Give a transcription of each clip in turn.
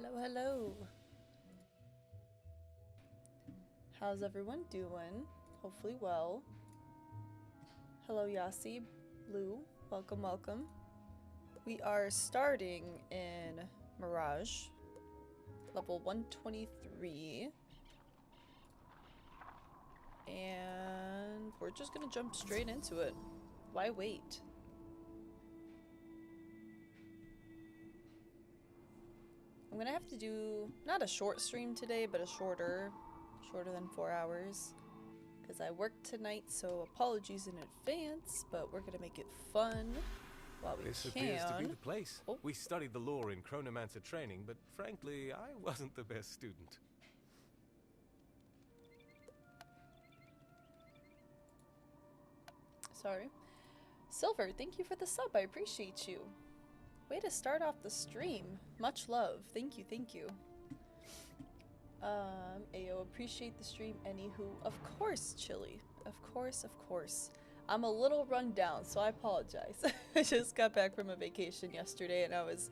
Hello, hello. How's everyone doing? Hopefully well. Hello, Yasi, Blue. Welcome, welcome. We are starting in Mirage, level 123. And we're just gonna jump straight into it. Why wait? I'm gonna have to do, not a short stream today, but a shorter than 4 hours. Because I work tonight, so apologies in advance, but we're gonna make it fun while we can. This appears to be the place. Oh. We studied the lore in Chronomancer training, but frankly, I wasn't the best student. Sorry. Silver, thank you for the sub, I appreciate you. Way to start off the stream. Much love. Thank you, thank you. Ayo, appreciate the stream, anywho. Of course, Chili. Of course, of course. I'm a little run down, so I apologize. I just got back from a vacation yesterday and I was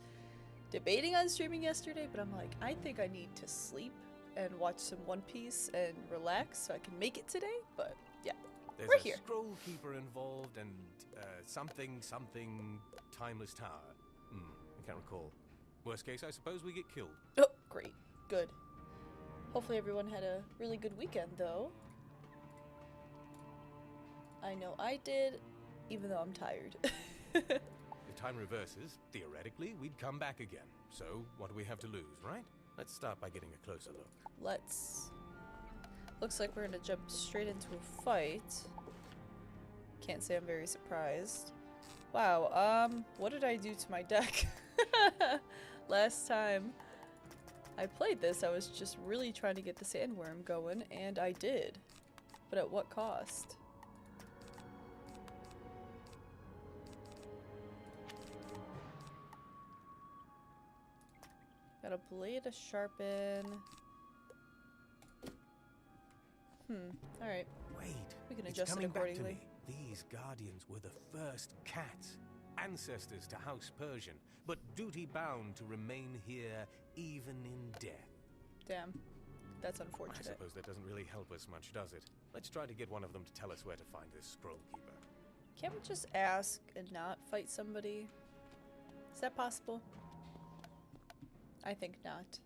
debating on streaming yesterday, but I'm like, I think I need to sleep and watch some One Piece and relax so I can make it today, but yeah. There's We're a here. scroll keeper involved and something timeless tower. I can't recall. Worst case, I suppose we get killed. Oh, great. Good. Hopefully everyone had a really good weekend, though. I know I did, even though I'm tired. If time reverses, theoretically, we'd come back again. So, what do we have to lose, right? Let's start by getting a closer look. Let's... Looks like we're gonna jump straight into a fight. Can't say I'm very surprised. Wow, what did I do to my deck? Last time I played this, I was just really trying to get the sandworm going, and I did. But at what cost? Got a blade to sharpen. Alright. Wait, We can it's adjust it coming back to accordingly. me. These guardians were the first cats, ancestors to House Persian, but duty-bound to remain here even in death. Damn. That's I unfortunate. suppose that doesn't really help us much, does it? Let's try to get one of them to tell us where to find this scroll keeper. Can't we just ask and not fight somebody? Is that possible? I think not.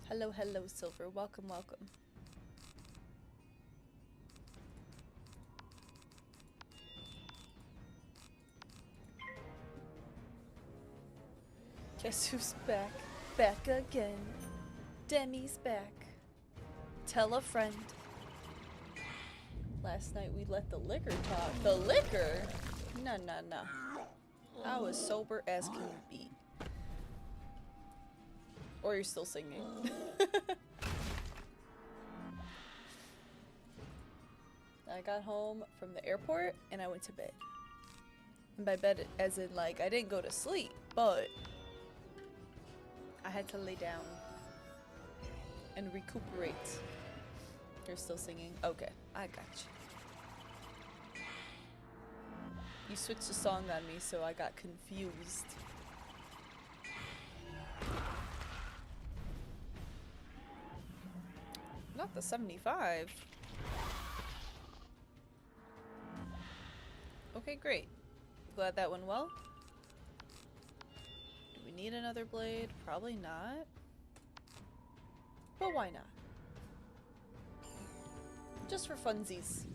Hello, hello, Silver. Welcome, welcome. Guess who's back? Back again. Demi's back. Tell a friend. Last night we let the liquor talk. The liquor? No, no, no. I was sober as can be. Or you're still singing. I got home from the airport and I went to bed. And by bed as in like I didn't go to sleep, but I had to lay down and recuperate. You're still singing? Okay, I got you. You switched the song on me, so I got confused. Not the 75. Okay, great. Glad that went well. Do we need another blade? Probably not. But why not? Just for funsies.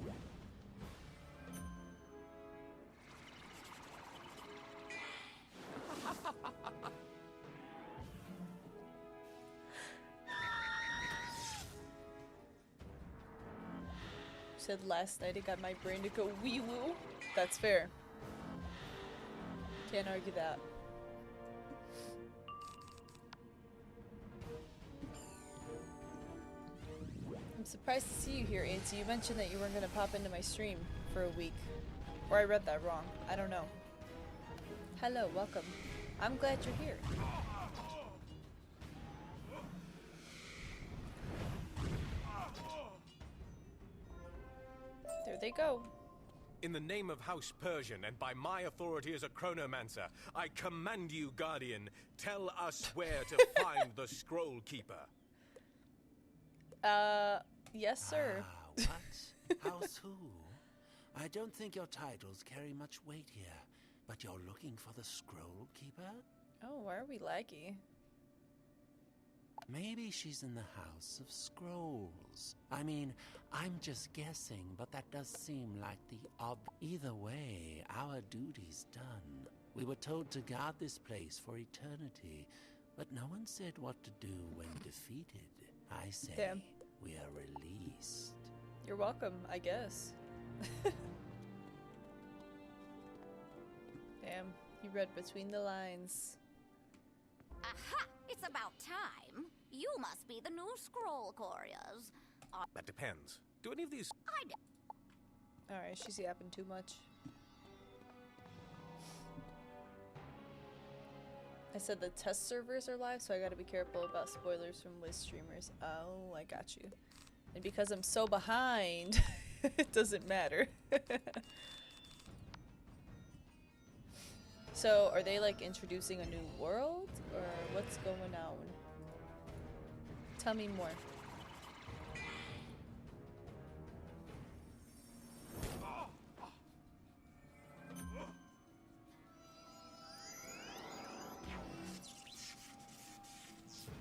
Said last night it got my brain to go wee woo. That's fair. Can't argue that. I'm surprised to see you here, Auntie. You mentioned that you weren't gonna pop into my stream for a week. Or I read that wrong. I don't know. Hello, welcome. I'm glad you're here. There they go. In the name of House Persian and by my authority as a chronomancer, I command you, Guardian, tell us where to find the Scroll Keeper. Yes, sir. What? House who? I don't think your titles carry much weight here, but you're looking for the Scroll Keeper? Oh, why are we laggy? Maybe she's in the House of Scrolls. I mean, I'm just guessing, but that does seem like the Either way, our duty's done. We were told to guard this place for eternity, but no one said what to do when defeated. I say, damn, we are released. You're welcome, I guess. Damn, you read between the lines. Aha! It's about time. You must be the new scroll couriers. That depends. Do any of these... Alright, she's yapping too much. I said the test servers are live, so I gotta be careful about spoilers from Wiz streamers. Oh, I got you. And because I'm so behind, it doesn't matter. So, are they like introducing a new world? Or what's going on? Tell me more.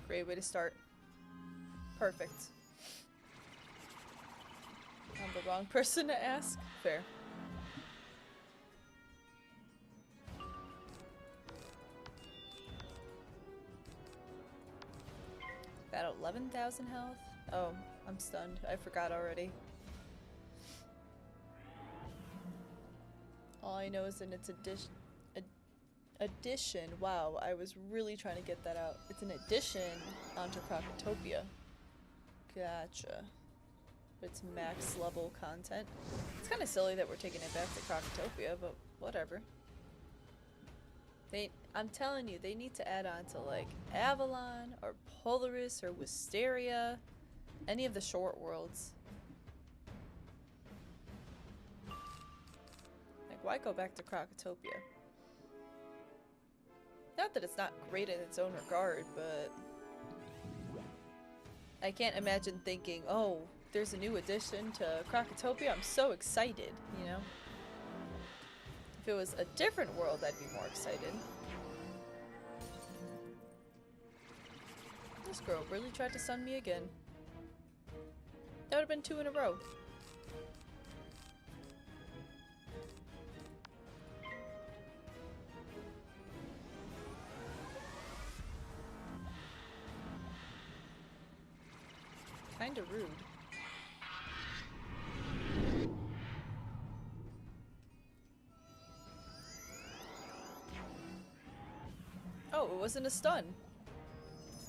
Great way to start. Perfect. I'm the wrong person to ask. Fair. Got 11,000 health? Oh, I'm stunned. I forgot already. All I know is that it's addition. Wow, I was really trying to get that out. It's an addition onto Crocotopia. Gotcha. But it's max level content. It's kind of silly that we're taking it back to Crocotopia, but whatever. I'm telling you, they need to add on to like Avalon or Polaris or Wisteria. Any of the short worlds. Like, why go back to Crocotopia? Not that it's not great in its own regard, but I can't imagine thinking, oh, there's a new addition to Crocotopia. I'm so excited, you know? If it was a different world, I'd be more excited. This girl really tried to stun me again. That would have been 2 in a row. Kinda rude. Oh, it wasn't a stun.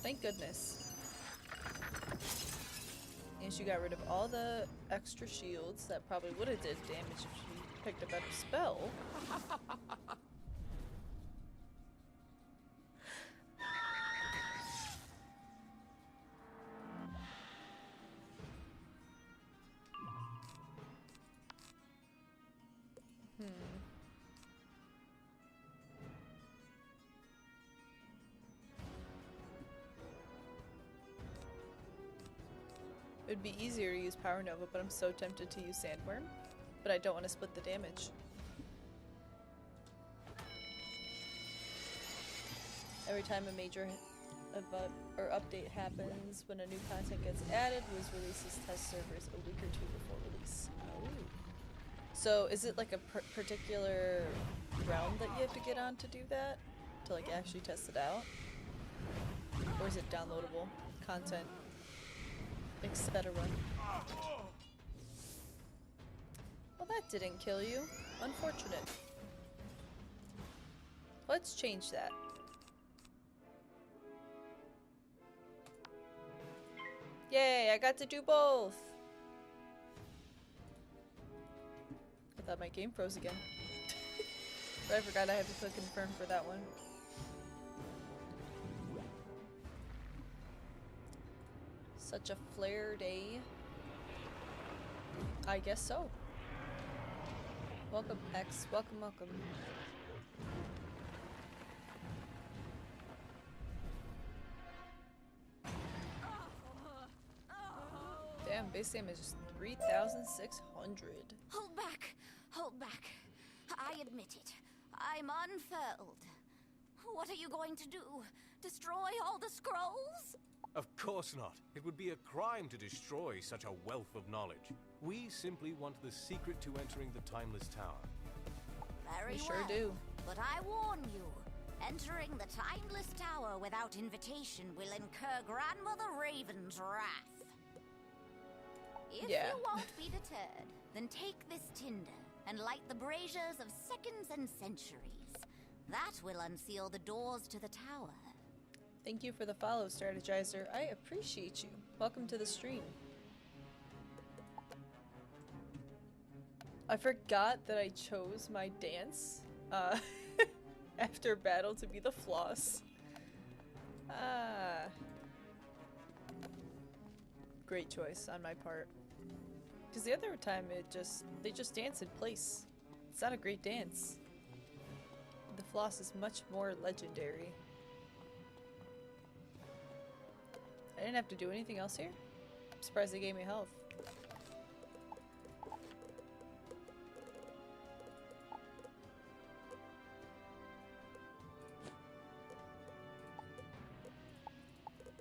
Thank goodness. And she got rid of all the extra shields that probably would have did damage if she picked a better spell. It would be easier to use Power Nova, but I'm so tempted to use Sandworm. But I don't want to split the damage. Every time a major update happens, when a new content gets added, Wiz releases test servers a week or 2 before release. Oh. So is it like a particular realm that you have to get on to do that? To like actually test it out? Or is it downloadable content? Etc. Well, that didn't kill you. Unfortunate. Let's change that. Yay, I got to do both! I thought my game froze again. But I forgot I had to click confirm for that one. Such a flare day. I guess so. Welcome, X. Welcome, welcome. Damn, base damage is 3,600. Hold back! Hold back. I admit it. I'm unfurled. What are you going to do? Destroy all the scrolls? Of course not. It would be a crime to destroy such a wealth of knowledge. We simply want the secret to entering the Timeless Tower. Very We well. sure do. But I warn you, entering the Timeless Tower without invitation will incur Grandmother Raven's wrath. If Yeah. you won't be deterred, then take this tinder and light the braziers of seconds and centuries. That will unseal the doors to the tower. Thank you for the follow, Strategizer. I appreciate you. Welcome to the stream. I forgot that I chose my dance after battle to be the floss. Great choice on my part. Because the other time they just dance in place. It's not a great dance. The floss is much more legendary. I didn't have to do anything else here. I'm surprised they gave me health.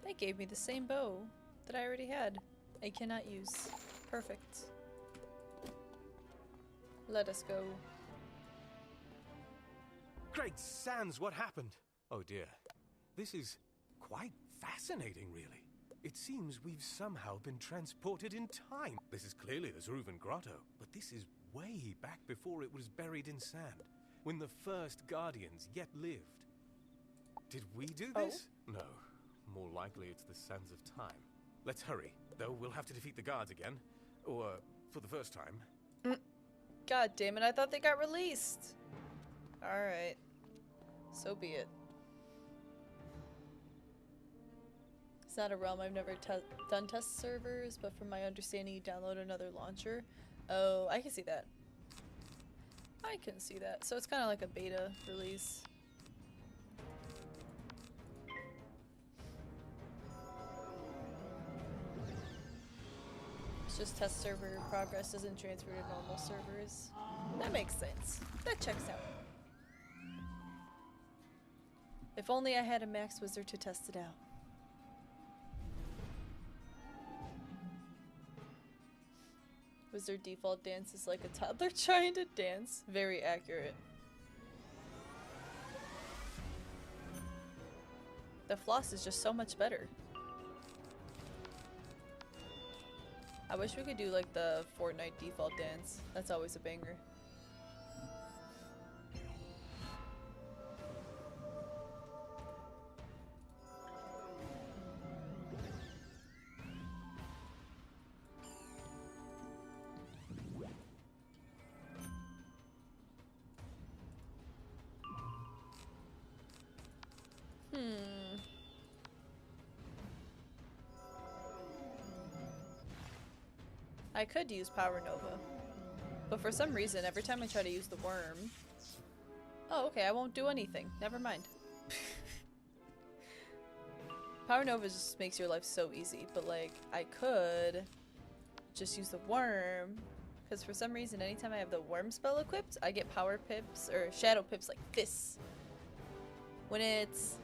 They gave me the same bow that I already had. I cannot use. Perfect. Let us go. Great Sans, what happened? Oh dear. This is quite fascinating, really. It seems we've somehow been transported in time. This is clearly the Zruvan Grotto, but this is way back before it was buried in sand, when the first Guardians yet lived. Did we do this? No. More likely it's the Sands of Time. Let's hurry, though we'll have to defeat the guards again. Or, for the first time. God damn it, I thought they got released. Alright. So be it. It's not a realm I've never done test servers, but from my understanding you download another launcher. Oh, I can see that. I can see that. So it's kind of like a beta release. It's just test server progress doesn't transfer to normal servers. That makes sense. That checks out. If only I had a max wizard to test it out. Wizard default dance is like a toddler trying to dance. Very accurate. The floss is just so much better. I wish we could do like the Fortnite default dance. That's always a banger. I could use Power Nova, but for some reason, every time I try to use the worm... Oh, okay, I won't do anything. Never mind. Power Nova just makes your life so easy, but like, I could just use the worm, because for some reason, anytime I have the worm spell equipped, I get power pips, or shadow pips like this. When it's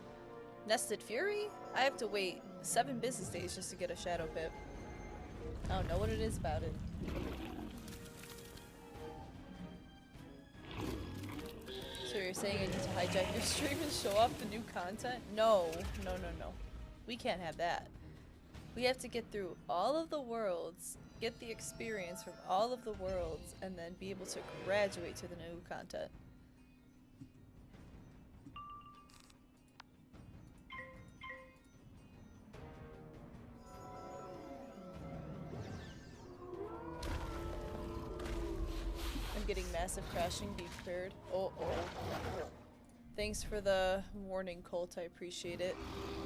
Nested Fury, I have to wait 7 business days just to get a shadow pip. I don't know what it is about it. So you're saying I need to hijack your stream and show off the new content? No, no, no, no. We can't have that. We have to get through all of the worlds, get the experience from all of the worlds, and then be able to graduate to the new content. Getting massive crashing, be prepared. Oh. Thanks for the warning, Colt. I appreciate it.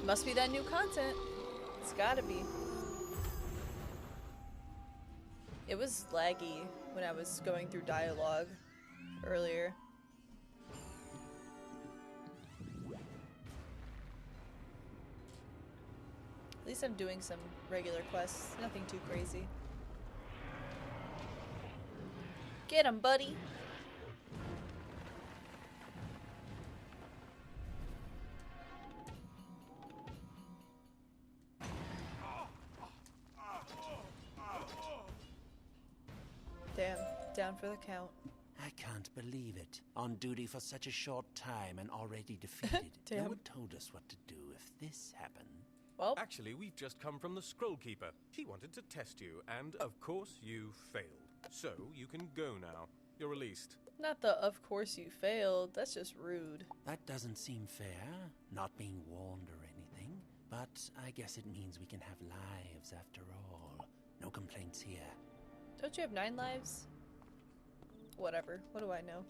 Must be that new content. It's gotta be. It was laggy when I was going through dialogue. earlier. At least I'm doing some regular quests, nothing too crazy. Get him, buddy! Damn, down for the count. I can't believe it. On duty for such a short time and already defeated. Damn. No one told us what to do if this happened. Well, Actually, we've just come from the Scroll Keeper. He wanted to test you, and of course you failed. So you can go now. You're released. not the of course you failed. That's just rude. That doesn't seem fair, not being warned or anything. But I guess it means we can have lives after all. No complaints here. Don't you have 9 lives? Whatever. What do I know?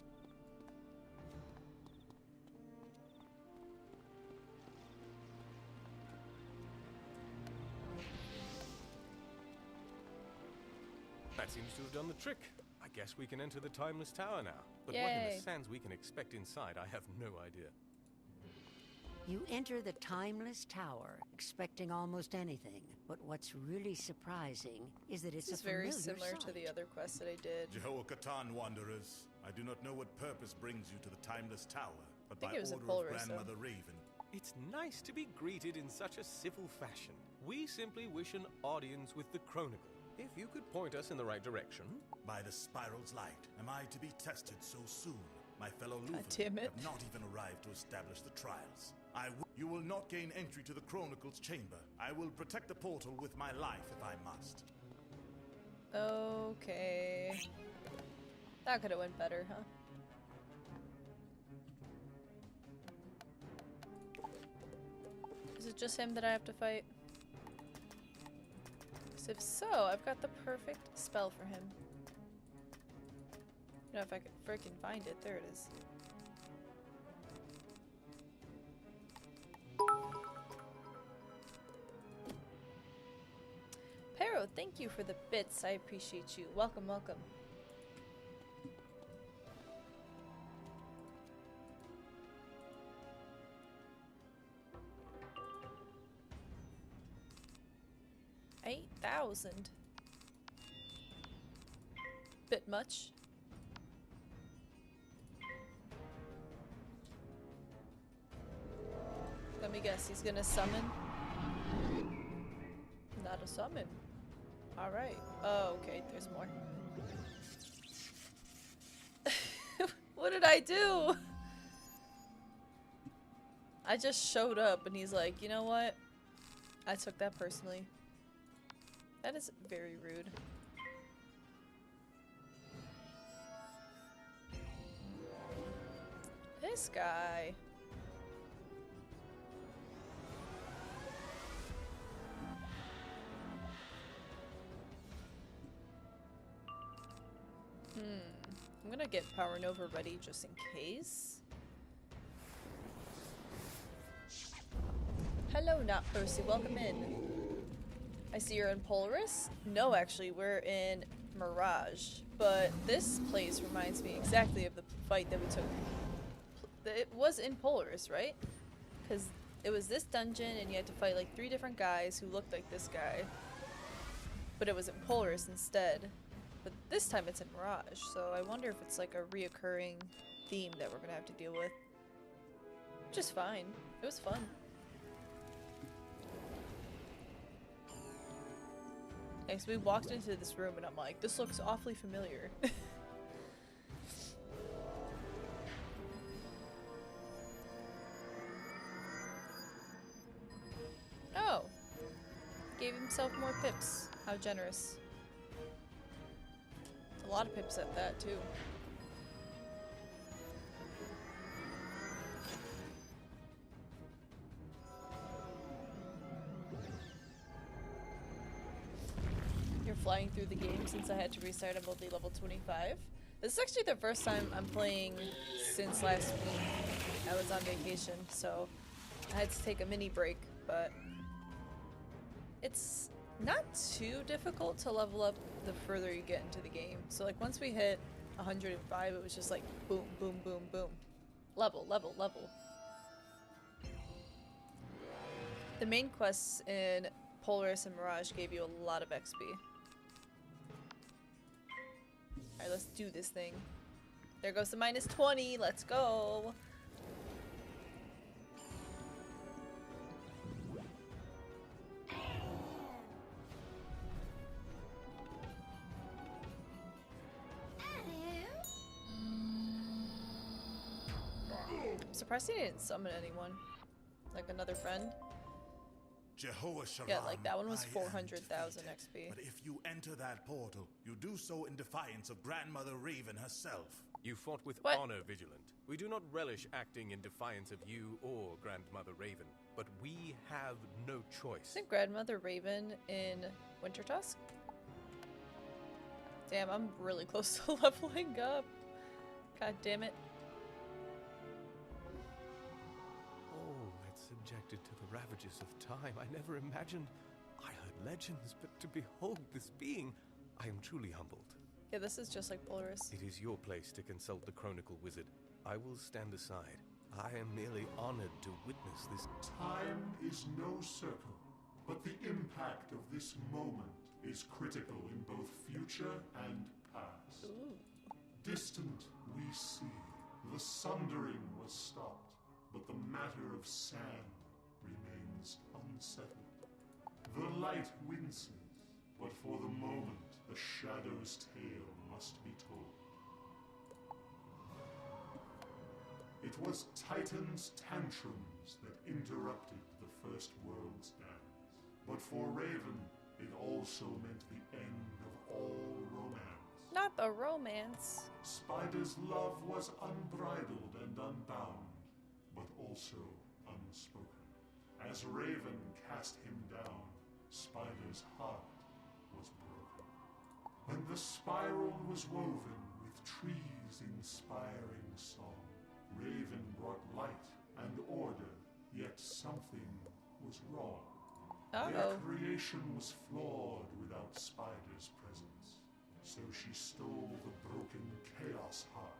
That seems to have done the trick. I guess we can enter the Timeless Tower now. But what in Yay. the sands we can expect inside, I have no idea. You enter the Timeless Tower, expecting almost anything. But what's really surprising is that it's This is a very familiar similar to sight. the other quest that I did. Jehoiakatan wanderers, I do not know what purpose brings you to the Timeless Tower, but think by it was in order of Polaris, though. Grandmother Raven, It's nice to be greeted in such a civil fashion. We simply wish an audience with the Chronicle. If you could point us in the right direction. by the spiral's light, am I to be tested so soon? My fellow God Luther damn it. have not even arrived to establish the trials. You will not gain entry to the Chronicle's chamber. I will protect the portal with my life if I must. Okay. That could have went better, huh? Is it just him that I have to fight? 'Cause if so, I've got the perfect spell for him. You know, if I could freaking find it. There it is. Pero, thank you for the bits. I appreciate you. Welcome, welcome. $8,000. Bit much. Let me guess, he's gonna summon? Not a summon. Alright. Oh, okay, there's more. What did I do? I just showed up and he's like, you know what? I took that personally. That is very rude. This guy. I'm gonna get Power Nova ready just in case. Hello, Not Percy. Welcome in. I see you're in Polaris? No, actually, we're in Mirage. But this place reminds me exactly of the fight that we took. It was in Polaris, right? Because it was this dungeon and you had to fight like 3 different guys who looked like this guy. But it was in Polaris instead. But this time it's in Mirage, so I wonder if it's like a reoccurring theme that we're gonna have to deal with. Which is fine. It was fun. Next, we walked into this room and I'm like, this looks awfully familiar. Oh! Gave himself more pips. How generous. A lot of pips at that, too. You're flying through the game since I had to restart at multi-level 25. This is actually the first time I'm playing since last week. I was on vacation, so I had to take a mini break, but it's not too difficult to level up the further you get into the game. So like once we hit 105, it was just like boom, boom, boom, boom. Level, level, level. The main quests in Polaris and Mirage gave you a lot of XP. Alright, let's do this thing. There goes the minus 20, let's go! I'm surprised he didn't summon anyone. Like another friend. Jehovah Sharam, Yeah, like that one was I am 400,000 defeated. XP. But if you enter that portal, you do so in defiance of Grandmother Raven herself. You fought with What? honor, Vigilant. We do not relish acting in defiance of you or Grandmother Raven, but we have no choice. Isn't Grandmother Raven in Wintertusk? Damn, I'm really close to leveling up. God damn it. Oh, subjected to the ravages of time. I never imagined. I heard legends, but to behold this being, I am truly humbled. Yeah, this is just like Polaris. It is your place to consult the Chronicle Wizard. I will stand aside. I am merely honored to witness this. Time is no circle, but the impact of this moment is critical in both future and past. Ooh. Distant, we see, the sundering was stopped, but the matter of sand remains unsettled. The light winces, but for the moment, the shadow's tale must be told. It was Titan's tantrums that interrupted the first world's dance. But for Raven, it also meant the end of all romance. Not the romance. Spider's love was unbridled and unbound, but also unspoken. As Raven cast him down, Spider's heart was broken. When the spiral was woven with trees' inspiring song, Raven brought light and order, yet something was wrong. Their creation was flawed without Spider's presence. So she stole the broken chaos heart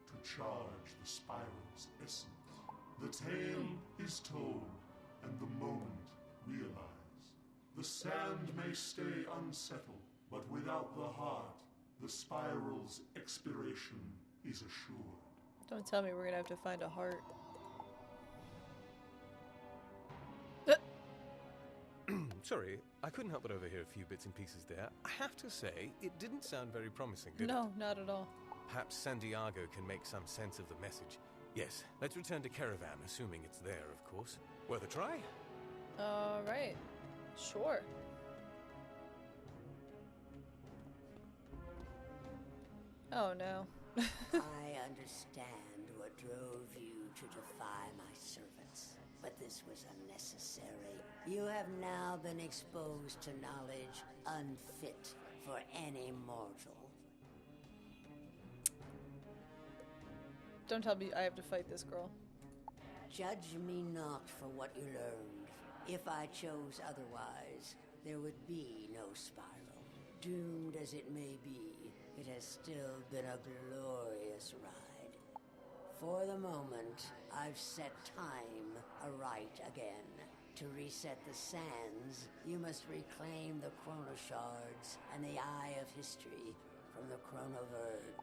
to charge the spiral's essence. The tale is told, and the moment realized. The sand may stay unsettled, but without the heart, the spiral's expiration is assured. Don't tell me we're gonna have to find a heart. Sorry, I couldn't help but overhear a few bits and pieces there. I have to say, it didn't sound very promising, did it? No, not at all. Perhaps Santiago can make some sense of the message. Yes, let's return to Caravan, assuming it's there, of course. Worth a try? Alright. Sure. Oh no. I understand what drove you to defy my servants, but this was unnecessary. You have now been exposed to knowledge unfit for any mortal. Don't tell me I have to fight this girl. Judge me not for what you learned. If I chose otherwise, there would be no spiral. Doomed as it may be, it has still been a glorious ride. For the moment, I've set time aright again. To reset the sands, you must reclaim the chrono shards and the Eye of History from the chronoverge.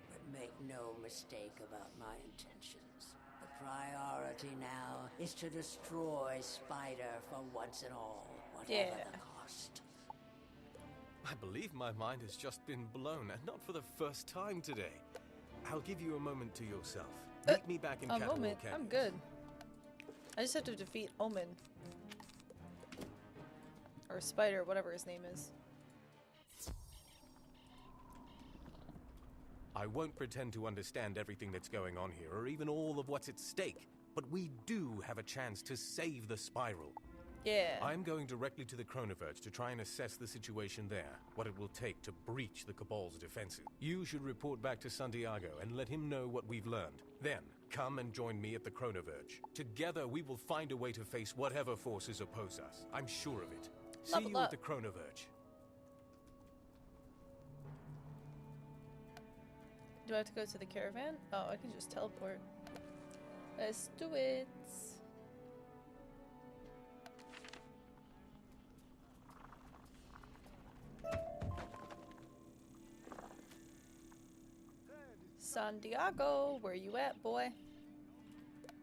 But make no mistake about my intentions. The priority now is to destroy Spider for once and all, whatever the cost. I believe my mind has just been blown, and not for the first time today. I'll give you a moment to yourself. Meet me back in A Catwalk moment. Canyon. I'm good. I just have to defeat Omen. Or Spider, whatever his name is. I won't pretend to understand everything that's going on here, or even all of what's at stake, but we do have a chance to save the Spiral. Yeah. I'm going directly to the Chronoverge to try and assess the situation there, what it will take to breach the Cabal's defenses. You should report back to Santiago and let him know what we've learned. Then, come and join me at the Chronoverge. Together, we will find a way to face whatever forces oppose us. I'm sure of it. See you at the Chronoverge. Do I have to go to the caravan? Oh, I can just teleport. Let's do it. Santiago, where you at, boy?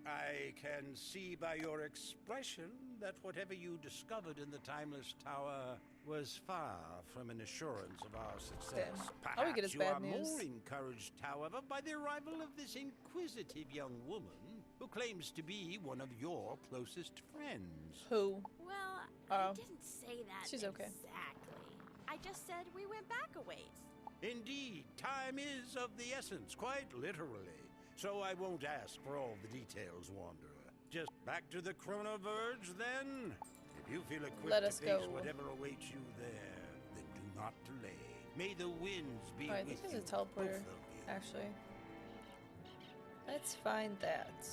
I can see by your expression that whatever you discovered in the Timeless Tower was far from an assurance of our success. Damn. All we get is Perhaps bad you are news. more encouraged, however, by the arrival of this inquisitive young woman who claims to be one of your closest friends. Who? Well, Oh. I didn't say that She's okay. exactly. I just said we went back a ways. Indeed, time is of the essence, quite literally. So I won't ask for all the details, Wanderer. Just back to the Chronoverge, then. If you feel equipped Let to us face go. whatever awaits you there, then do not delay. May the winds be Oh, I with think you, there's a both teleporter, of you. actually. Let's find that.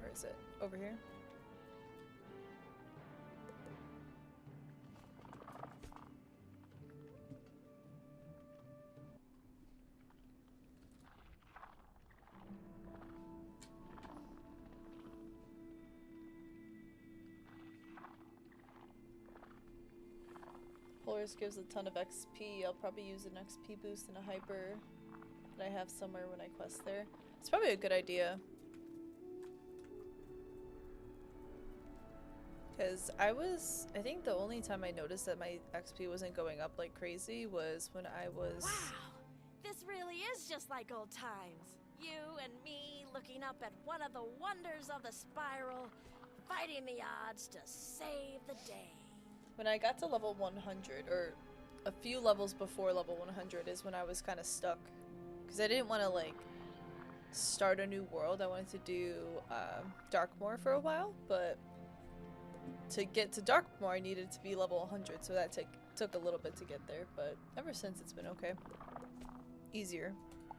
Where is it? Over here? Polaris gives a ton of XP. I'll probably use an XP boost and a hyper that I have somewhere when I quest there. It's probably a good idea. Because I think the only time I noticed that my XP wasn't going up like crazy was when I was... Wow, this really is just like old times. You and me looking up at one of the wonders of the spiral, fighting the odds to save the day. When I got to level 100, or a few levels before level 100 is when I was kind of stuck. Because I didn't want to, like, start a new world. I wanted to do Darkmoor for a while, but to get to Darkmoor I needed to be level 100, so that took a little bit to get there, but ever since it's been okay. Easier.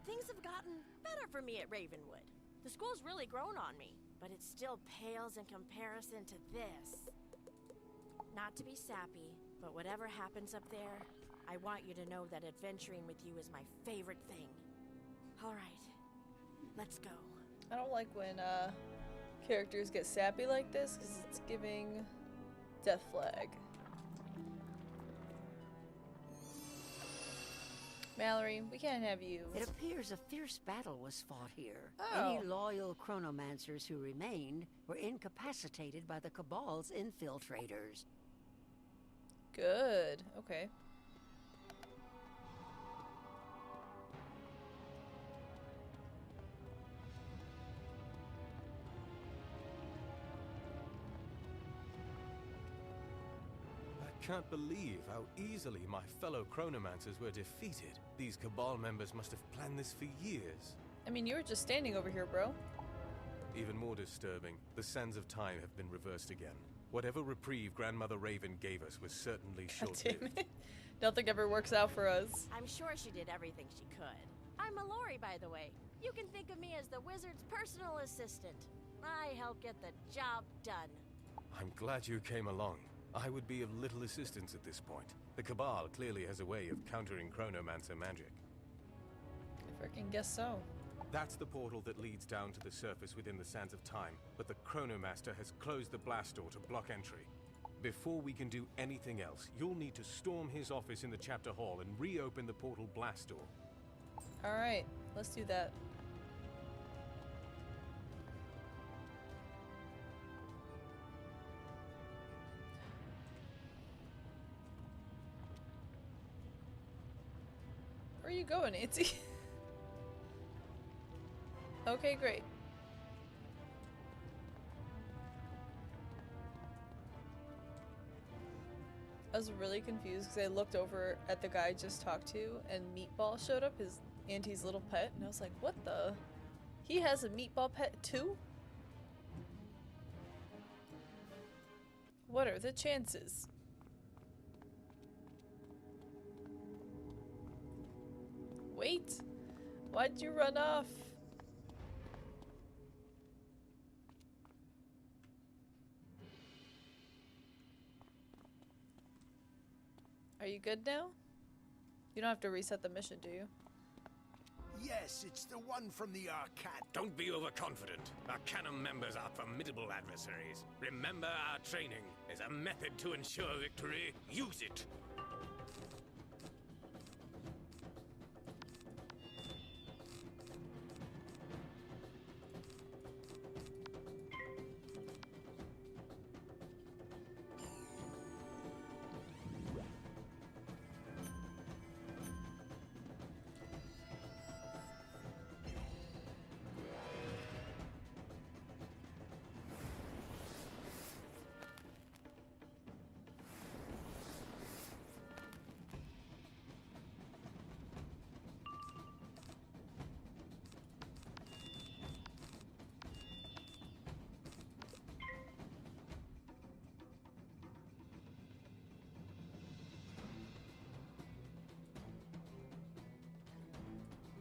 Things have gotten better for me at Ravenwood. The school's really grown on me, but it still pales in comparison to this. Not to be sappy, but whatever happens up there, I want you to know that adventuring with you is my favorite thing. All right, let's go. I don't like when characters get sappy like this, because it's giving Death Flag. Mallory, we can't have you. It appears a fierce battle was fought here. Oh. Any loyal chronomancers who remained were incapacitated by the Cabal's infiltrators. Good. Okay. I can't believe how easily my fellow Chronomancers were defeated. These Cabal members must have planned this for years. I mean, you were just standing over here, bro. Even more disturbing, the sands of time have been reversed again. Whatever reprieve Grandmother Raven gave us was certainly God damn short-lived. it. Nothing ever works out for us. I'm sure she did everything she could. I'm Mallory, by the way. You can think of me as the wizard's personal assistant. I help get the job done. I'm glad you came along. I would be of little assistance at this point. The Cabal clearly has a way of countering Chronomancer magic. I freaking guess so. That's the portal that leads down to the surface within the Sands of Time, but the Chronomaster has closed the blast door to block entry. Before we can do anything else, you'll need to storm his office in the chapter hall and reopen the portal blast door. Alright, let's do that. Where are you going, Nancy? Okay, great. I was really confused because I looked over at the guy I just talked to and Meatball showed up, his auntie's little pet, and I was like, what the? He has a meatball pet too? What are the chances? Wait, why'd you run off? Are you good now? You don't have to reset the mission, do you? Yes, it's the one from the Arcanum. Don't be overconfident. Arcanum members are formidable adversaries. Remember our training. There's a method to ensure victory. Use it.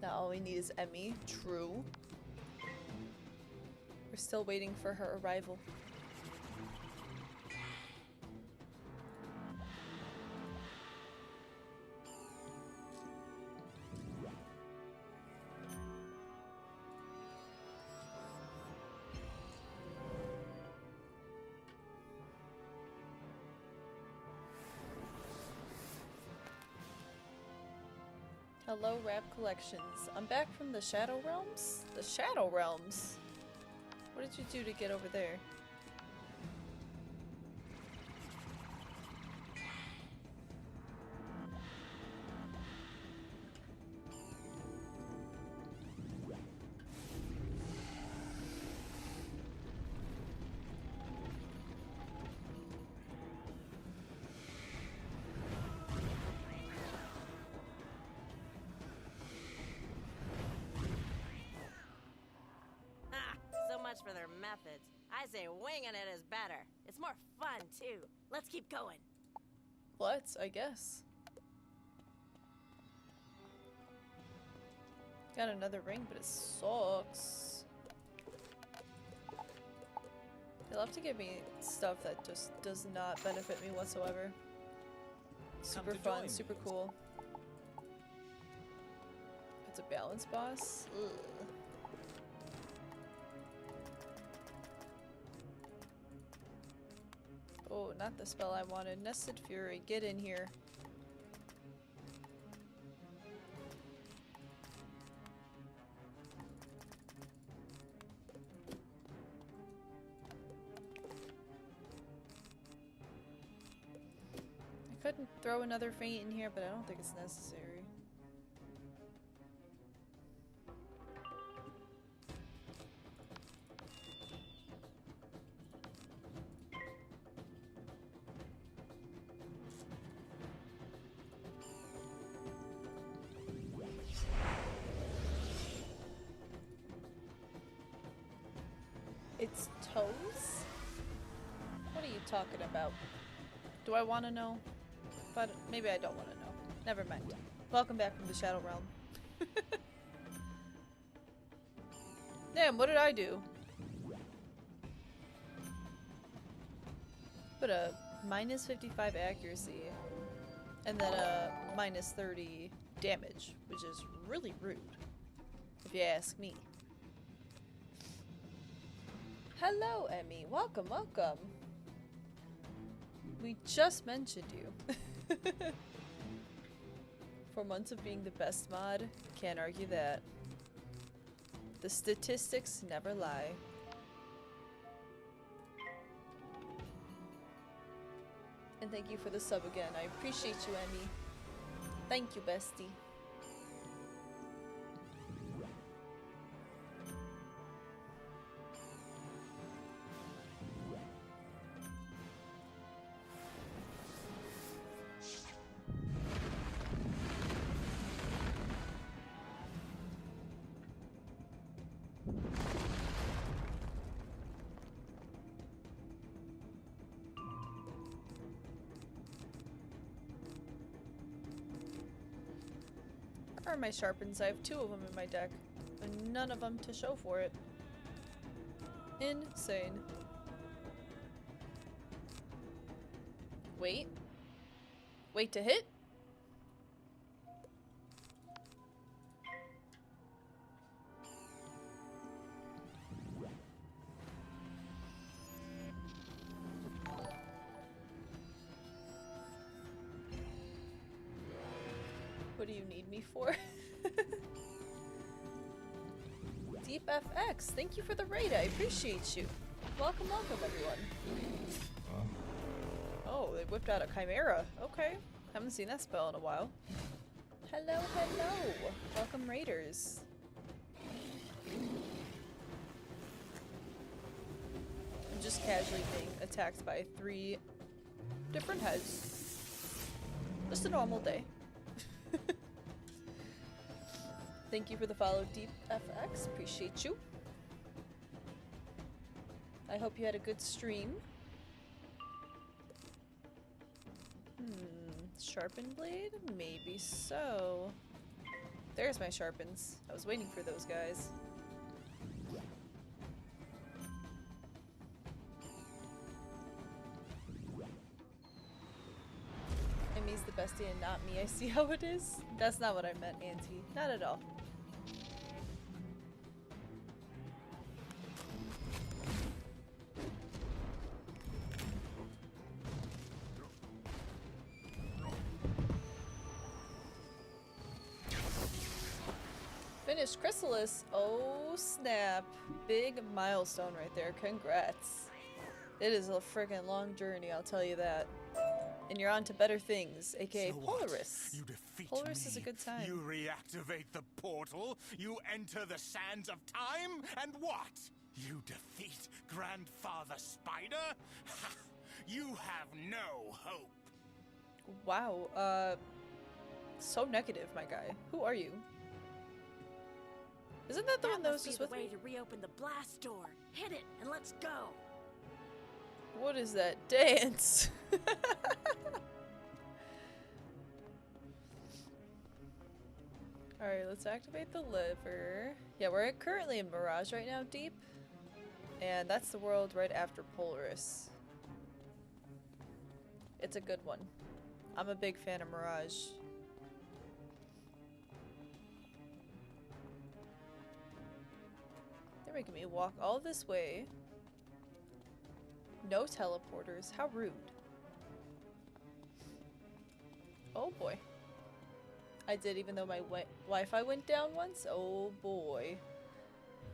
Now all we need is Emmy. True. We're still waiting for her arrival. Hello, Rap Collections. I'm back from the Shadow Realms? The Shadow Realms? What did you do to get over there? For their methods. I say winging it is better. It's more fun, too. Let's keep going. Let's, I guess. Got another ring, but it sucks. They love to give me stuff that just does not benefit me whatsoever. Super fun, super cool. It's a balance boss? Ugh. Oh, not the spell I wanted. Nested Fury, get in here. I couldn't throw another feint in here, but I don't think it's necessary. It's toes? What are you talking about? Do I want to know? But maybe I don't want to know. Never mind. Welcome back from the Shadow Realm. Damn, what did I do? Put a minus 55 accuracy and then a minus 30 damage, which is really rude, if you ask me. Hello, Emmy. Welcome, welcome. We just mentioned you. 4 months of being the best mod. Can't argue that. The statistics never lie. And thank you for the sub again. I appreciate you, Emmy. Thank you, bestie. Where are my sharpens? I have 2 of them in my deck, and none of them to show for it. Insane. Wait. Wait to hit? What do you need me for? Deep FX, thank you for the raid. I appreciate you. Welcome, welcome, everyone. Oh, they whipped out a Chimera. Okay. Haven't seen that spell in a while. Hello, hello. Welcome, raiders. I'm just casually being attacked by 3 different heads. Just a normal day. Thank you for the follow, Deep FX. Appreciate you. I hope you had a good stream. Sharpened blade? Maybe so. There's my sharpens. I was waiting for those guys. Emmy's the bestie and not me. I see how it is. That's not what I meant, Auntie. Not at all. Finished Chrysalis. Oh snap. Big milestone right there. Congrats. It is a friggin' long journey, I'll tell you that. And you're on to better things, aka So Polaris. what? You defeat Polaris me. is a good time. You reactivate the portal. You enter the sands of time. And what? You defeat Grandfather Spider? Ha! You have no hope. Wow, so negative, my guy. Who are you? Isn't that the one that was just with way me? to reopen the blast door. Hit it and let's go. What is that dance? Alright, let's activate the liver. Yeah, we're currently in Mirage right now, Deep. And that's the world right after Polaris. It's a good one. I'm a big fan of Mirage. They're making me walk all this way. No teleporters. How rude. Oh boy. I did, even though my Wi-Fi went down once. Oh boy.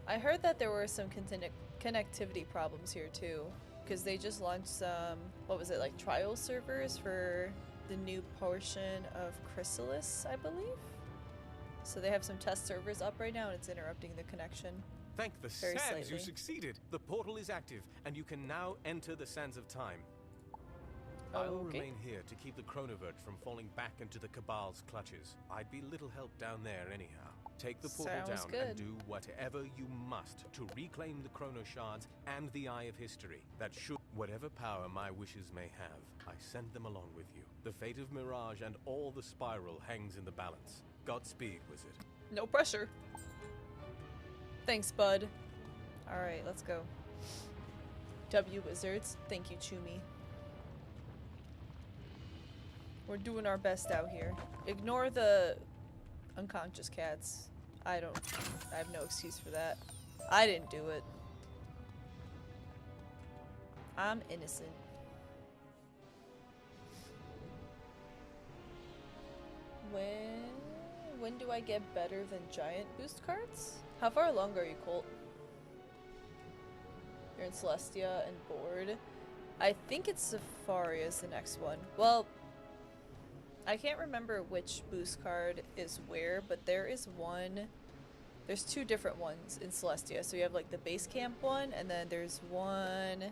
I heard that there were some connectivity problems here too. Because they just launched some, what was it, like trial servers for the new portion of Chrysalis, I believe? So they have some test servers up right now and it's interrupting the connection. Thank the Very sands, slightly. you succeeded. The portal is active, and you can now enter the sands of time. I will Okay. remain here to keep the Chronoverge from falling back into the Cabal's clutches. I'd be little help down there anyhow. Take the portal Sounds down good. and do whatever you must to reclaim the Chrono Shards and the Eye of History. That should, whatever power my wishes may have, I send them along with you. The fate of Mirage and all the Spiral hangs in the balance. Godspeed, Wizard. No pressure. Thanks, bud. Alright, let's go. W Wizards. Thank you, Chumi. We're doing our best out here. Ignore the unconscious cats. I have no excuse for that. I didn't do it. I'm innocent. When do I get better than giant boost cards? How far along are you, Colt? You're in Celestia and Board. I think it's Safari is the next one. Well, I can't remember which boost card is where, but there is one. There's 2 different ones in Celestia. So you have like the base camp one, and then there's one.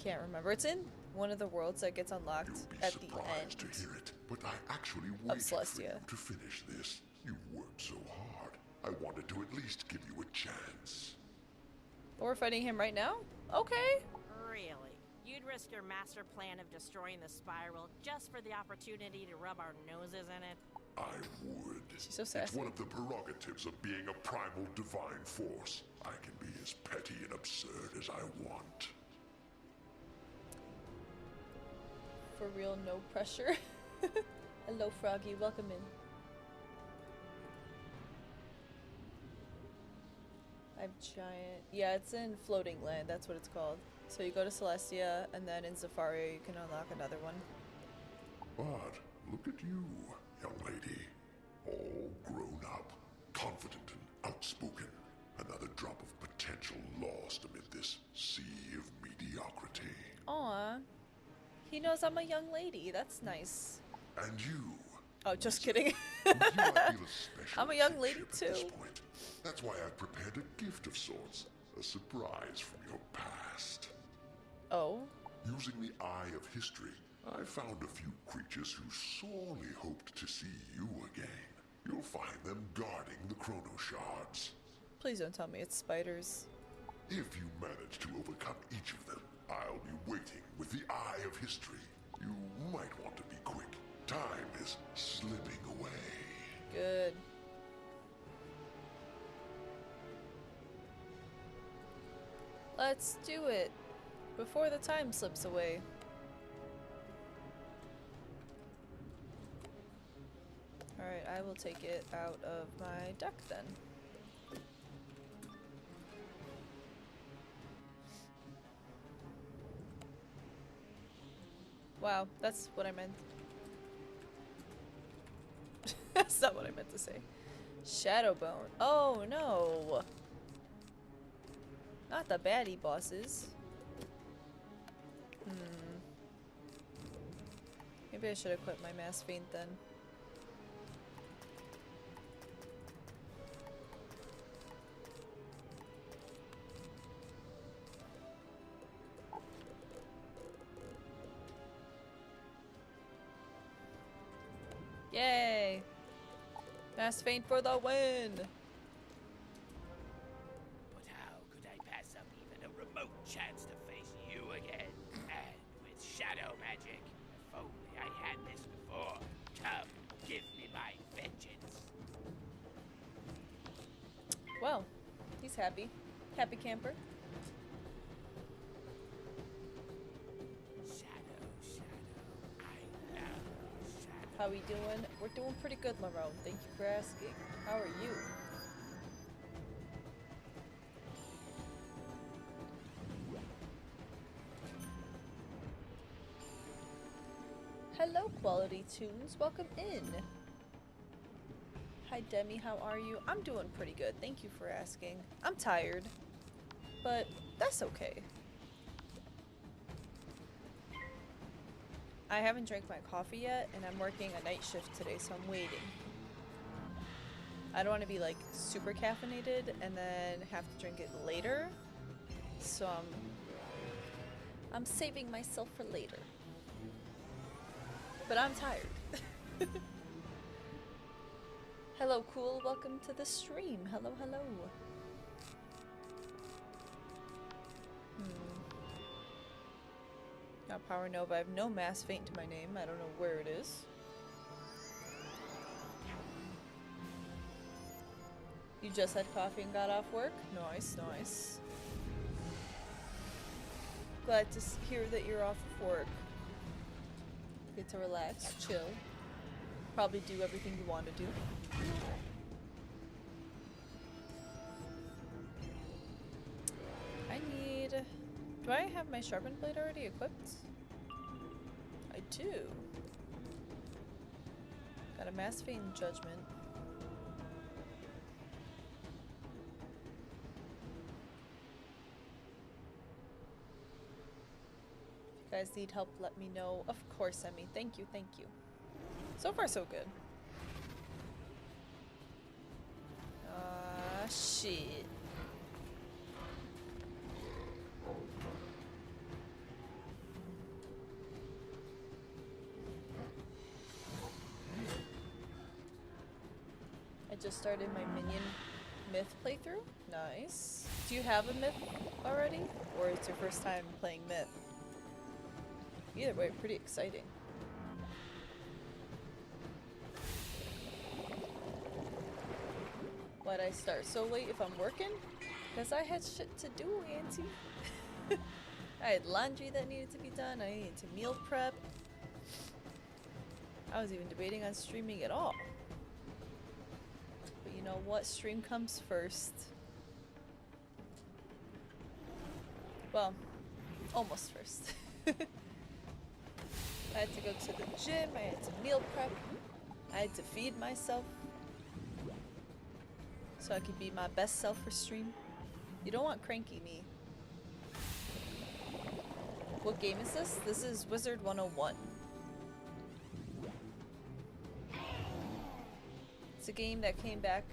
Can't remember. It's in one of the worlds that gets unlocked You'll be at the surprised end. to hear it, but I actually waited for Celestia. you to finish this. You worked so hard. I wanted to at least give you a chance. But we're fighting him right now? Okay. Really? You'd risk your master plan of destroying the spiral just for the opportunity to rub our noses in it? I would. She's so It's sassy. one of the prerogatives of being a primal divine force. I can be as petty and absurd as I want. For real, no pressure. Hello, Froggy. Welcome in. I have giant. Yeah, it's in Floating Land. That's what it's called. So you go to Celestia, and then in Safari you can unlock another one. But Look at you, young lady. All grown up, confident and outspoken. Another drop of potential lost amid this sea of mediocrity. Aw. He knows I'm a young lady. That's nice. And you. Oh, just kidding. You might feel a special I'm a young lady kinship at this too. point. That's why I've prepared a gift of sorts. A surprise from your past. Oh. Using the eye of history, I found a few creatures who sorely hoped to see you again. You'll find them guarding the chrono shards. Please don't tell me it's spiders. If you manage to overcome each of them, I'll be waiting with the eye of history. You might want to be quick. Time is slipping away. Good. Let's do it before the time slips away. Alright, I will take it out of my deck then. Wow, that's what I meant. That's not what I meant to say. Shadowbone. Oh no! Not the baddie bosses. Maybe I should equip my mass feint then. Yay! Mass feint for the win! But how could I pass up even a remote chance to face you again? And with shadow magic. If only I had this before. Come, give me my vengeance. Well, he's happy. Happy camper. How we doing? We're doing pretty good, Larone. Thank you for asking. How are you? Hello, Quality Tunes. Welcome in. Hi, Demi. How are you? I'm doing pretty good. Thank you for asking. I'm tired, but that's okay. I haven't drank my coffee yet, and I'm working a night shift today, so I'm waiting. I don't want to be like super caffeinated and then have to drink it later, so I'm saving myself for later. But I'm tired. Hello, cool. Welcome to the stream. Hello, hello. Not Power Nova. I have no mass feint to my name. I don't know where it is. You just had coffee and got off work? Nice, nice. Glad to hear that you're off of work. Get to relax, chill. Probably do everything you want to do. I need... Do I have my sharpened blade already equipped? I do. Got a mass feint judgment. If you guys need help, let me know. Of course, Emmy. Thank you, thank you. So far, so good. Shit. I just started my minion myth playthrough. Nice. Do you have a myth already? Or it's your first time playing myth? Either way, pretty exciting. Why'd I start so late if I'm working? Because I had shit to do, Auntie. I had laundry that needed to be done. I needed to meal prep. I was even debating on streaming at all. But you know what? Stream comes first. Well, almost first. I had to go to the gym, I had to meal prep, I had to feed myself so I could be my best self for stream. You don't want cranky me. What game is this? This is Wizard101. It's a game that came back,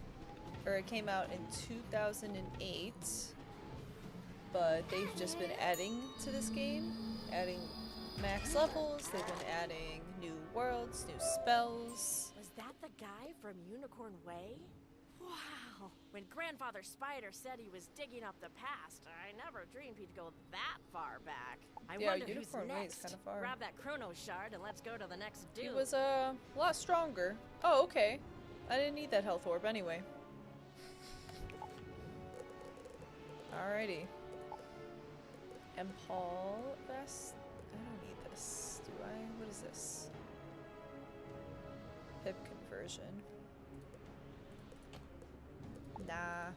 or it came out in 2008, but they've just been adding to this game, adding max levels, they've been adding new worlds, new spells. Was that the guy from Unicorn Way? Wow! When Grandfather Spider said he was digging up the past, I never dreamed he'd go that far back. I wonder Unicorn who's Way next. is kind of far. Grab that Chrono Shard and let's go to the next dude. He was a lot stronger. Oh, okay. I didn't need that health orb anyway. Alrighty. Empal vest? I don't need this, do I? What is this? Pip conversion. Nah.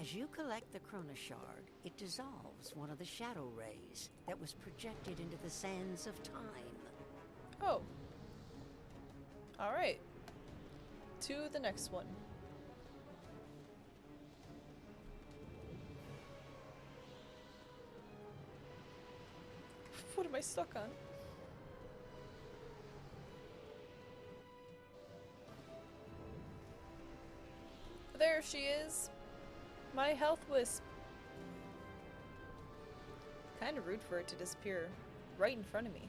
As you collect the Chrono Shard, it dissolves one of the shadow rays that was projected into the sands of time. Oh. Alright. To the next one. What am I stuck on? There she is. My health wisp. Kinda rude for it to disappear right in front of me.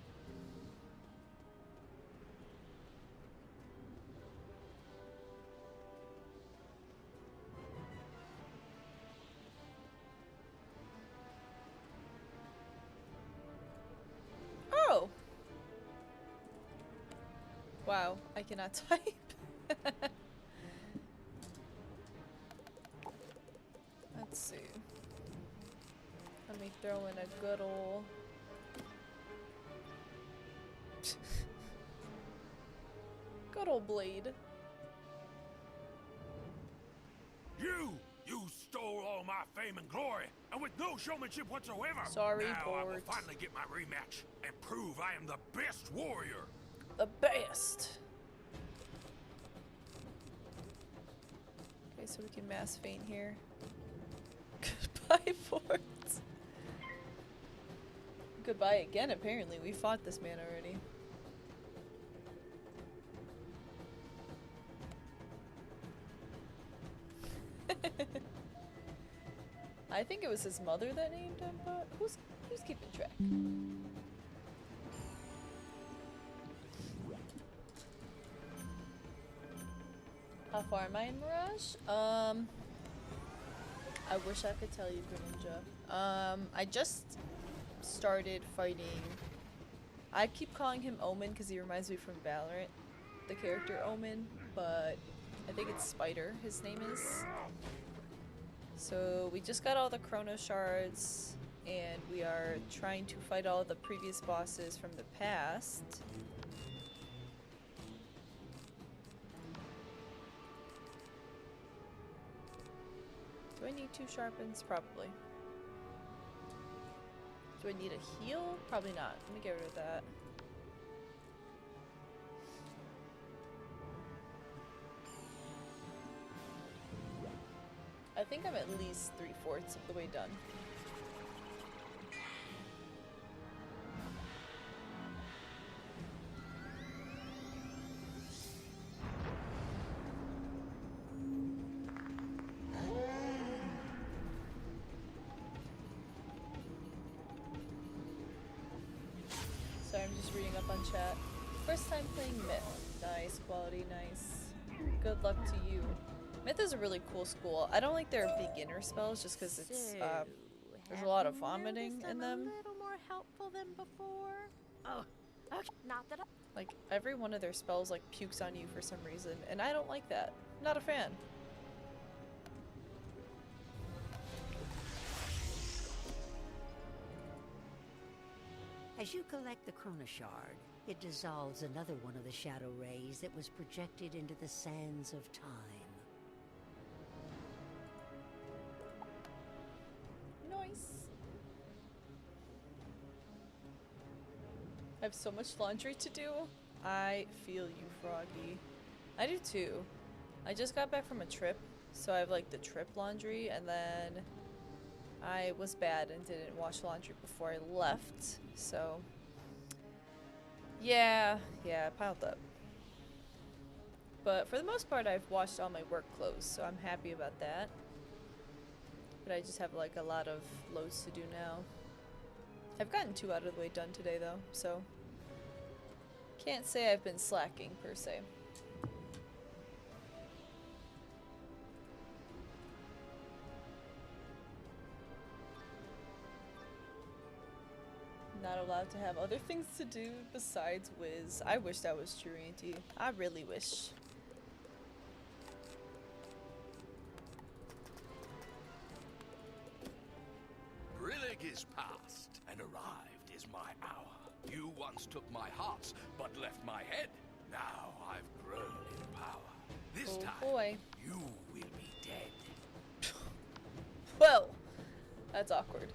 Oh! Wow, I cannot type. Let's see. Let me throw in a good ol' good ol' blade. You stole all my fame and glory, and with no showmanship whatsoever. Sorry, now I will Bort. finally get my rematch and prove I am the best warrior. The best. Okay, so we can mass feint here. Goodbye, Fort. Goodbye again, apparently. We fought this man already. I think it was his mother that named him, but who's keeping track? How far am I in Mirage? I wish I could tell you, Greninja. I just started fighting. I keep calling him Omen because he reminds me from Valorant, the character Omen, but I think it's Spider, his name is. So we just got all the Chrono Shards, and we are trying to fight all the previous bosses from the past. Do I need 2 sharpens? Probably. Do I need a heal? Probably not. Let me get rid of that. I think I'm at least 3/4 of the way done. Sorry, I'm just reading up on chat. First time playing Myth. Nice, quality, nice. Good luck to you. Myth is a really cool school. I don't like their beginner spells just because it's there's a lot of vomiting in them. A little more helpful than before. Oh, okay. Not that I. Like every one of their spells like pukes on you for some reason, and I don't like that. Not a fan. As you collect the Chrono Shard, it dissolves another one of the shadow rays that was projected into the sands of time. I have so much laundry to do. I feel you, Froggy. I do too. I just got back from a trip, so I have like the trip laundry, and then I was bad and didn't wash laundry before I left, so yeah, it piled up. But for the most part, I've washed all my work clothes, so I'm happy about that. But I just have like a lot of loads to do now. I've gotten 2 out of the way done today though, so can't say I've been slacking per se. Not allowed to have other things to do besides Wiz. I wish that was true, Auntie. I really wish. Brillig is past, and arrived is my hour. You once took my hearts, but left my head. Now I've grown in power. This time, boy. You will be dead. Well, that's awkward.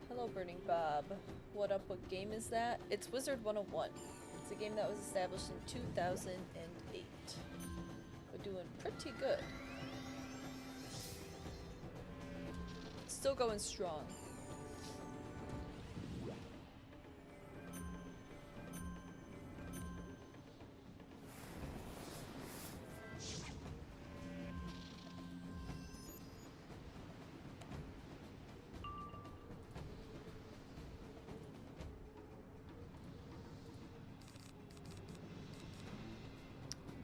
Hello, Burning Bob. What up? What game is that? It's Wizard101. It's a game that was established in 2008. We're doing pretty good. Still going strong.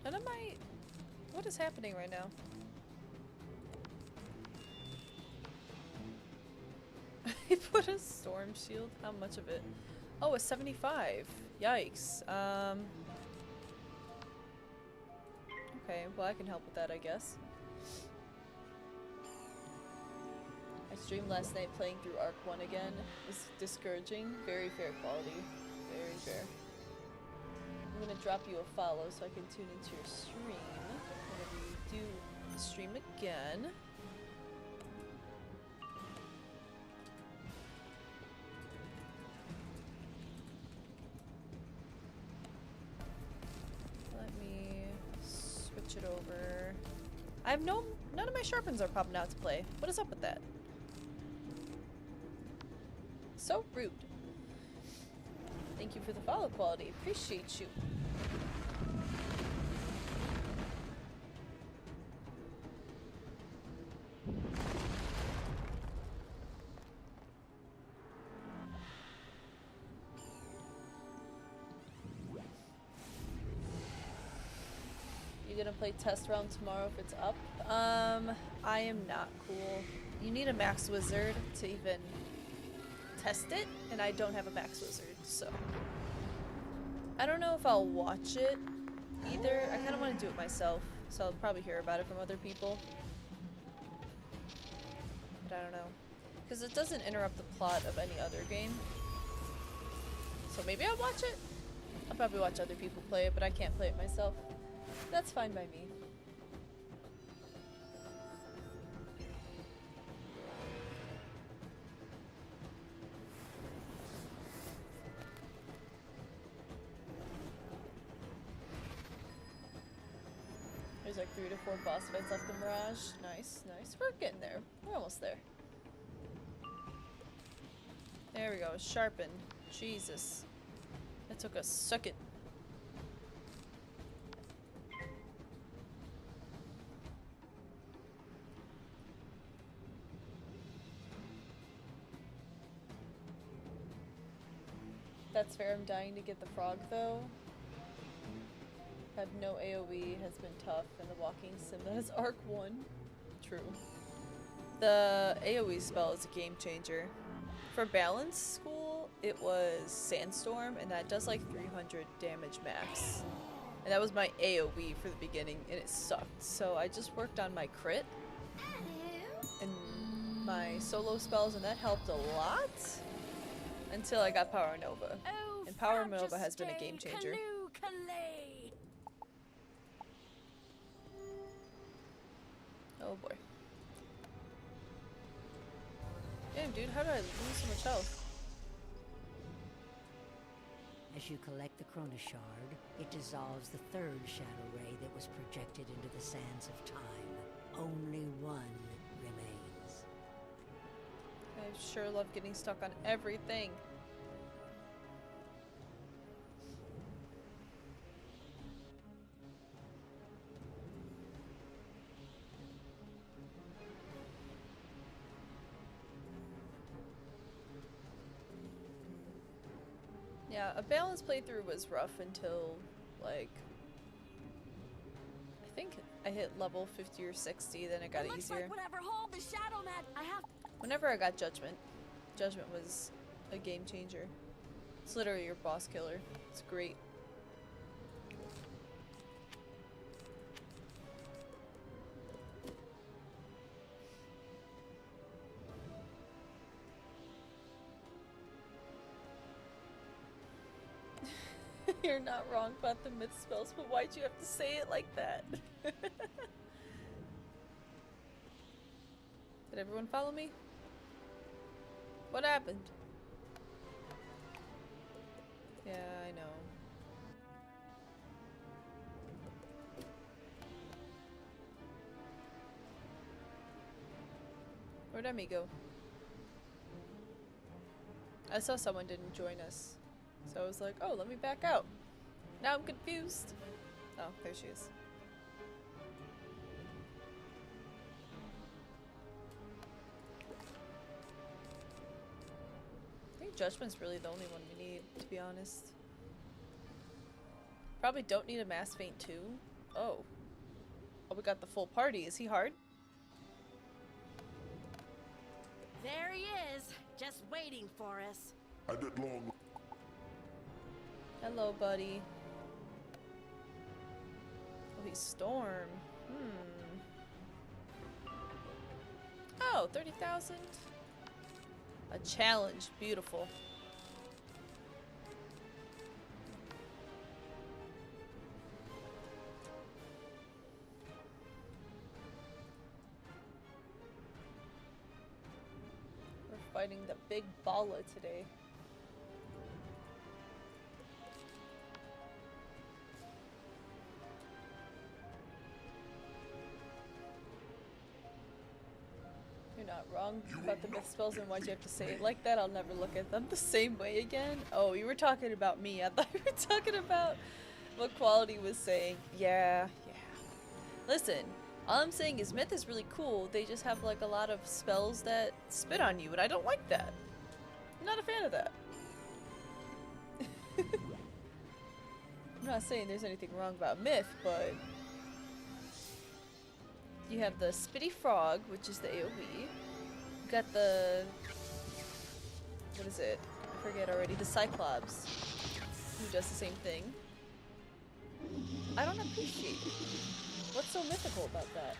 None of my... What is happening right now? He put a storm shield? How much of it? Oh, a 75. Yikes. Okay, well I can help with that, I guess. I streamed last night playing through Arc 1 again. It was discouraging. Very fair quality. Very fair. I'm gonna drop you a follow so I can tune into your stream whenever you do stream again. Let me switch it over. I have none of my sharpens are popping out to play. What is up with that? So rude. Thank you for the follow, Quality. Appreciate you. You gonna play test round tomorrow if it's up? I am not cool. You need a max wizard to even test it, and I don't have a max wizard, so I don't know if I'll watch it either. I kind of want to do it myself, so I'll probably hear about it from other people, but I don't know, because it doesn't interrupt the plot of any other game, so maybe I'll watch it. I'll probably watch other people play it, but I can't play it myself. That's fine by me. There's like 3 to 4 boss fights left in Mirage. Nice, nice. We're getting there. We're almost there. There we go. Sharpen. Jesus. That took a second. That's fair. I'm dying to get the frog though. Have no AoE, has been tough, and the walking sim that is Arc 1. True. The AoE spell is a game changer. For balance school, it was Sandstorm, and that does like 300 damage max. And that was my AoE for the beginning, and it sucked. So I just worked on my crit and my solo spells, and that helped a lot until I got Power Nova. Oh, and Power Nova has been a game changer. Oh boy. Damn, dude, how did I lose so much health? As you collect the Chrono Shard, it dissolves the third shadow ray that was projected into the sands of time. Only one remains. I sure love getting stuck on everything. Yeah, a balanced playthrough was rough until, like, I think I hit level 50 or 60, then it got easier. Like whatever hold the shadow man, I have. Whenever I got Judgment, Judgment was a game changer. It's literally your boss killer. It's great. You're not wrong about the myth spells, but why'd you have to say it like that? Did everyone follow me? What happened? Yeah, I know. Where'd Emmy go? I saw someone didn't join us. So I was like, oh, let me back out. Now I'm confused. Oh, there she is. I think Judgment's really the only one we need, to be honest. Probably don't need a Mass Feint too. Oh. Oh, we got the full party. Is he hard? There he is, just waiting for us. I did long. Hello, buddy. Oh, he's Storm. Oh, 30,000? A challenge. Beautiful. We're fighting the big Bala today. Not wrong about the myth spells, and why'd you have to say it like that? I'll never look at them the same way again. Oh, you were talking about me. I thought you were talking about what Quality was saying. Yeah. Listen, all I'm saying is myth is really cool. They just have like a lot of spells that spit on you, and I don't like that. I'm not a fan of that. I'm not saying there's anything wrong about myth, but you have the Spitty Frog, which is the AoE. You got the... what is it? I forget already. The Cyclops, who does the same thing. I don't appreciate it. What's so mythical about that?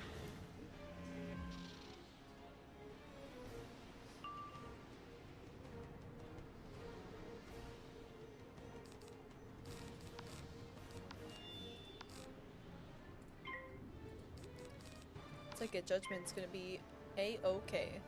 Like a Judgment's gonna be A-okay.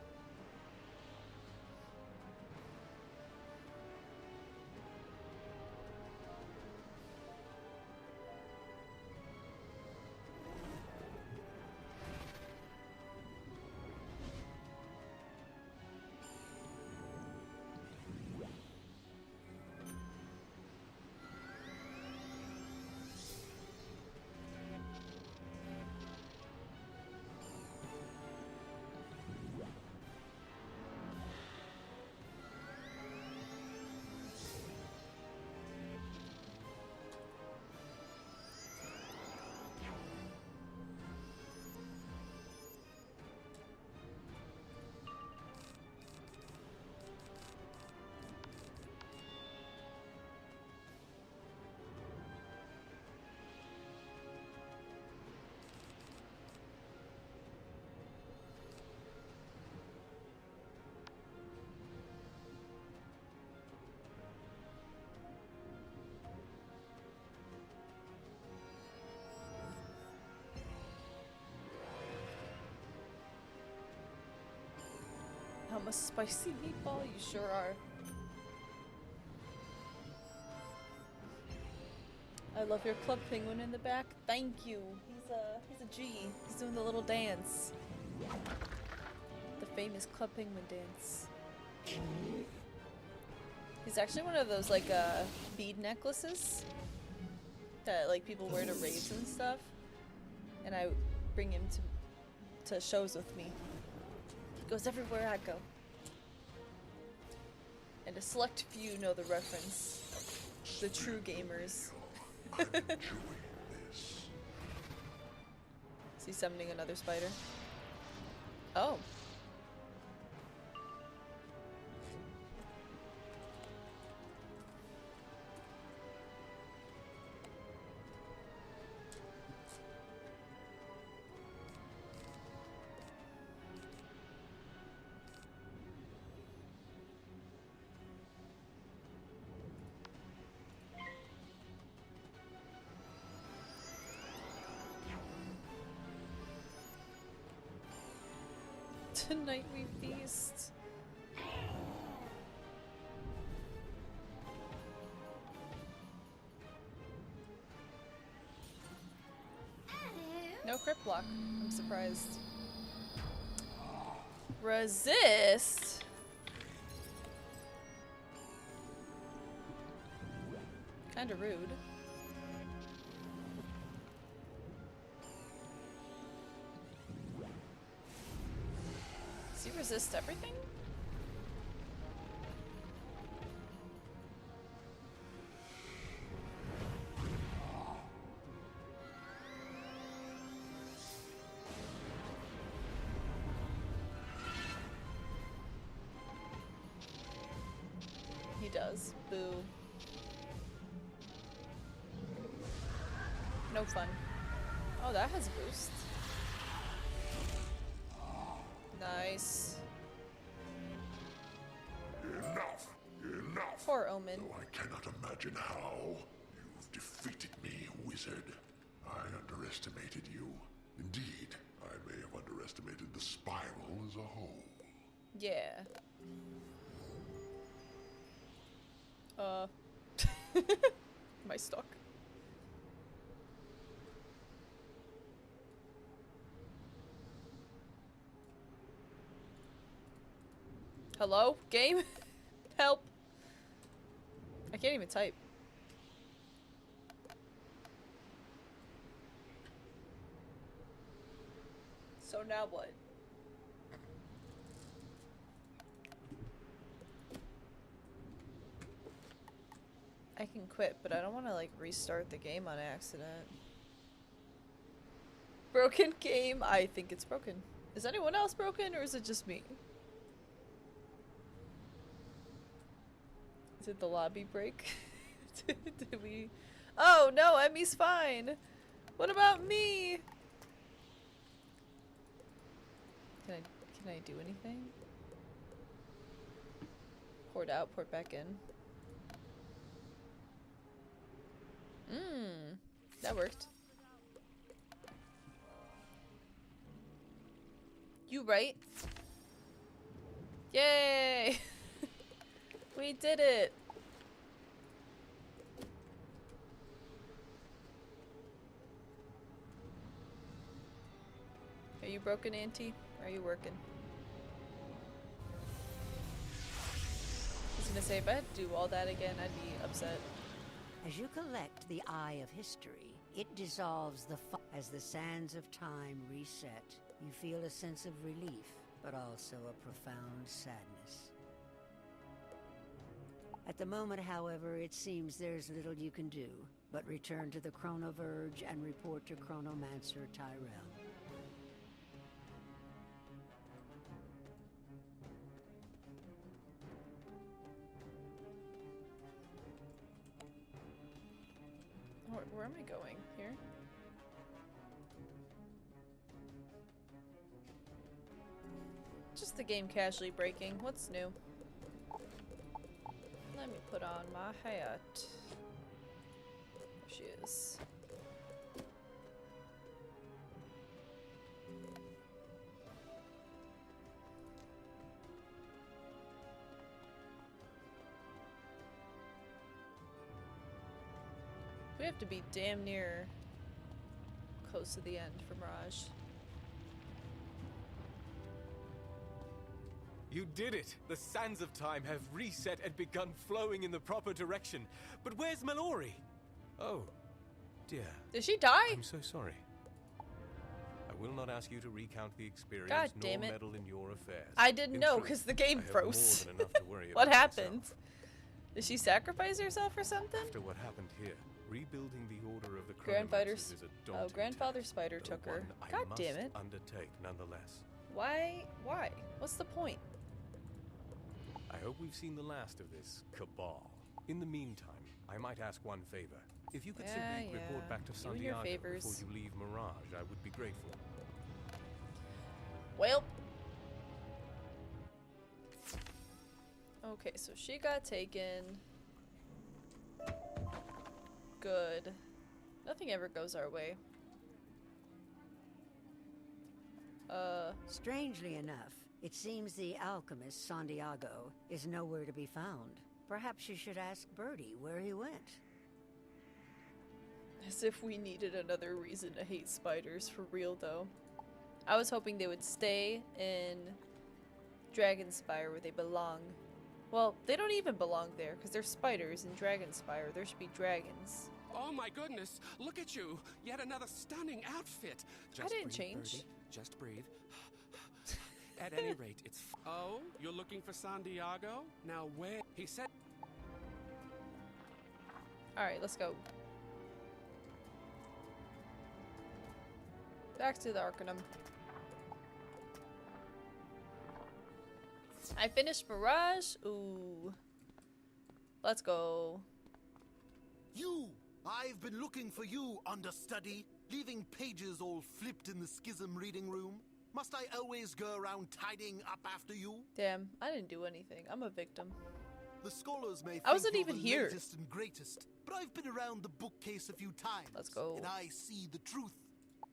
I'm a spicy meatball, you sure are. I love your club penguin in the back. Thank you. He's a G. He's doing the little dance. The famous club penguin dance. He's actually one of those like bead necklaces that like people wear to raves and stuff. And I bring him to shows with me. He goes everywhere I go. And a select few know the reference. The true gamers. I'm enjoying this. Is he summoning another spider? Oh. Tonight we feast. No crit block. I'm surprised. Resist? Kinda rude. Does he resist everything? He does. Boo. No fun. Oh, that has a boost. Nice. Enough! Enough! Poor Omen. Though I cannot imagine how, you've defeated me, wizard. I underestimated you. Indeed, I may have underestimated the spiral as a whole. Yeah. Am I stuck? Hello? Game? Help. I can't even type. So now what? I can quit, but I don't want to like restart the game on accident. Broken game? I think it's broken. Is anyone else broken or is it just me? Did the lobby break? Did we? Oh no, Emmy's fine. What about me? Can I do anything? Port out, port back in. That worked. You right? Yay! We did it! Are you broken, Auntie? Or are you working? I was gonna say, if I had to do all that again, I'd be upset. As you collect the Eye of History, it dissolves the as the sands of time reset. You feel a sense of relief, but also a profound sadness. At the moment, however, it seems there's little you can do, but return to the Chronoverge and report to Chronomancer Tyrell. Where am I going? Here? Just the game casually breaking. What's new? Let me put on my hat. There she is. We have to be damn near close to the end for Mirage. You did it! The sands of time have reset and begun flowing in the proper direction. But where's Mallory? Oh, dear. Did she die? I'm so sorry. I will not ask you to recount the experience God nor damn it. meddle in your affairs. I didn't In know truth, because the game I have froze. more than enough to worry What about happened? myself. Did she sacrifice herself or something? After what happened here, rebuilding the Order of the Grandfather's- Chronomancers is a daunting Grandfather task, Spider though took her. one God I damn must it. undertake nonetheless. Why? Why? What's the point? I hope we've seen the last of this cabal. In the meantime, I might ask one favor. If you could simply report back to You and your Santiago favors. before you leave Mirage, I would be grateful. Well. Okay, so she got taken. Good. Nothing ever goes our way. Strangely enough, it seems the alchemist Santiago is nowhere to be found. Perhaps you should ask Bertie where he went. As if we needed another reason to hate spiders, for real though. I was hoping they would stay in Dragonspire where they belong. Well, they don't even belong there because they're spiders in Dragonspire. There should be dragons. Oh my goodness, look at you! Yet another stunning outfit! Just didn't breathe, change. Birdie. Just breathe. At any rate, it's oh, you're looking for Santiago? Now where? He said... Alright, let's go. Back to the Arcanum. I finished Mirage. Ooh. Let's go. You! I've been looking for you, understudy. Leaving pages all flipped in the schism reading room. Must I always go around tidying up after you? Damn, I didn't do anything. I'm a victim. The scholars may I wasn't think you're even the here. latest and greatest, but I've been around the bookcase a few times. Let's go. And I see the truth.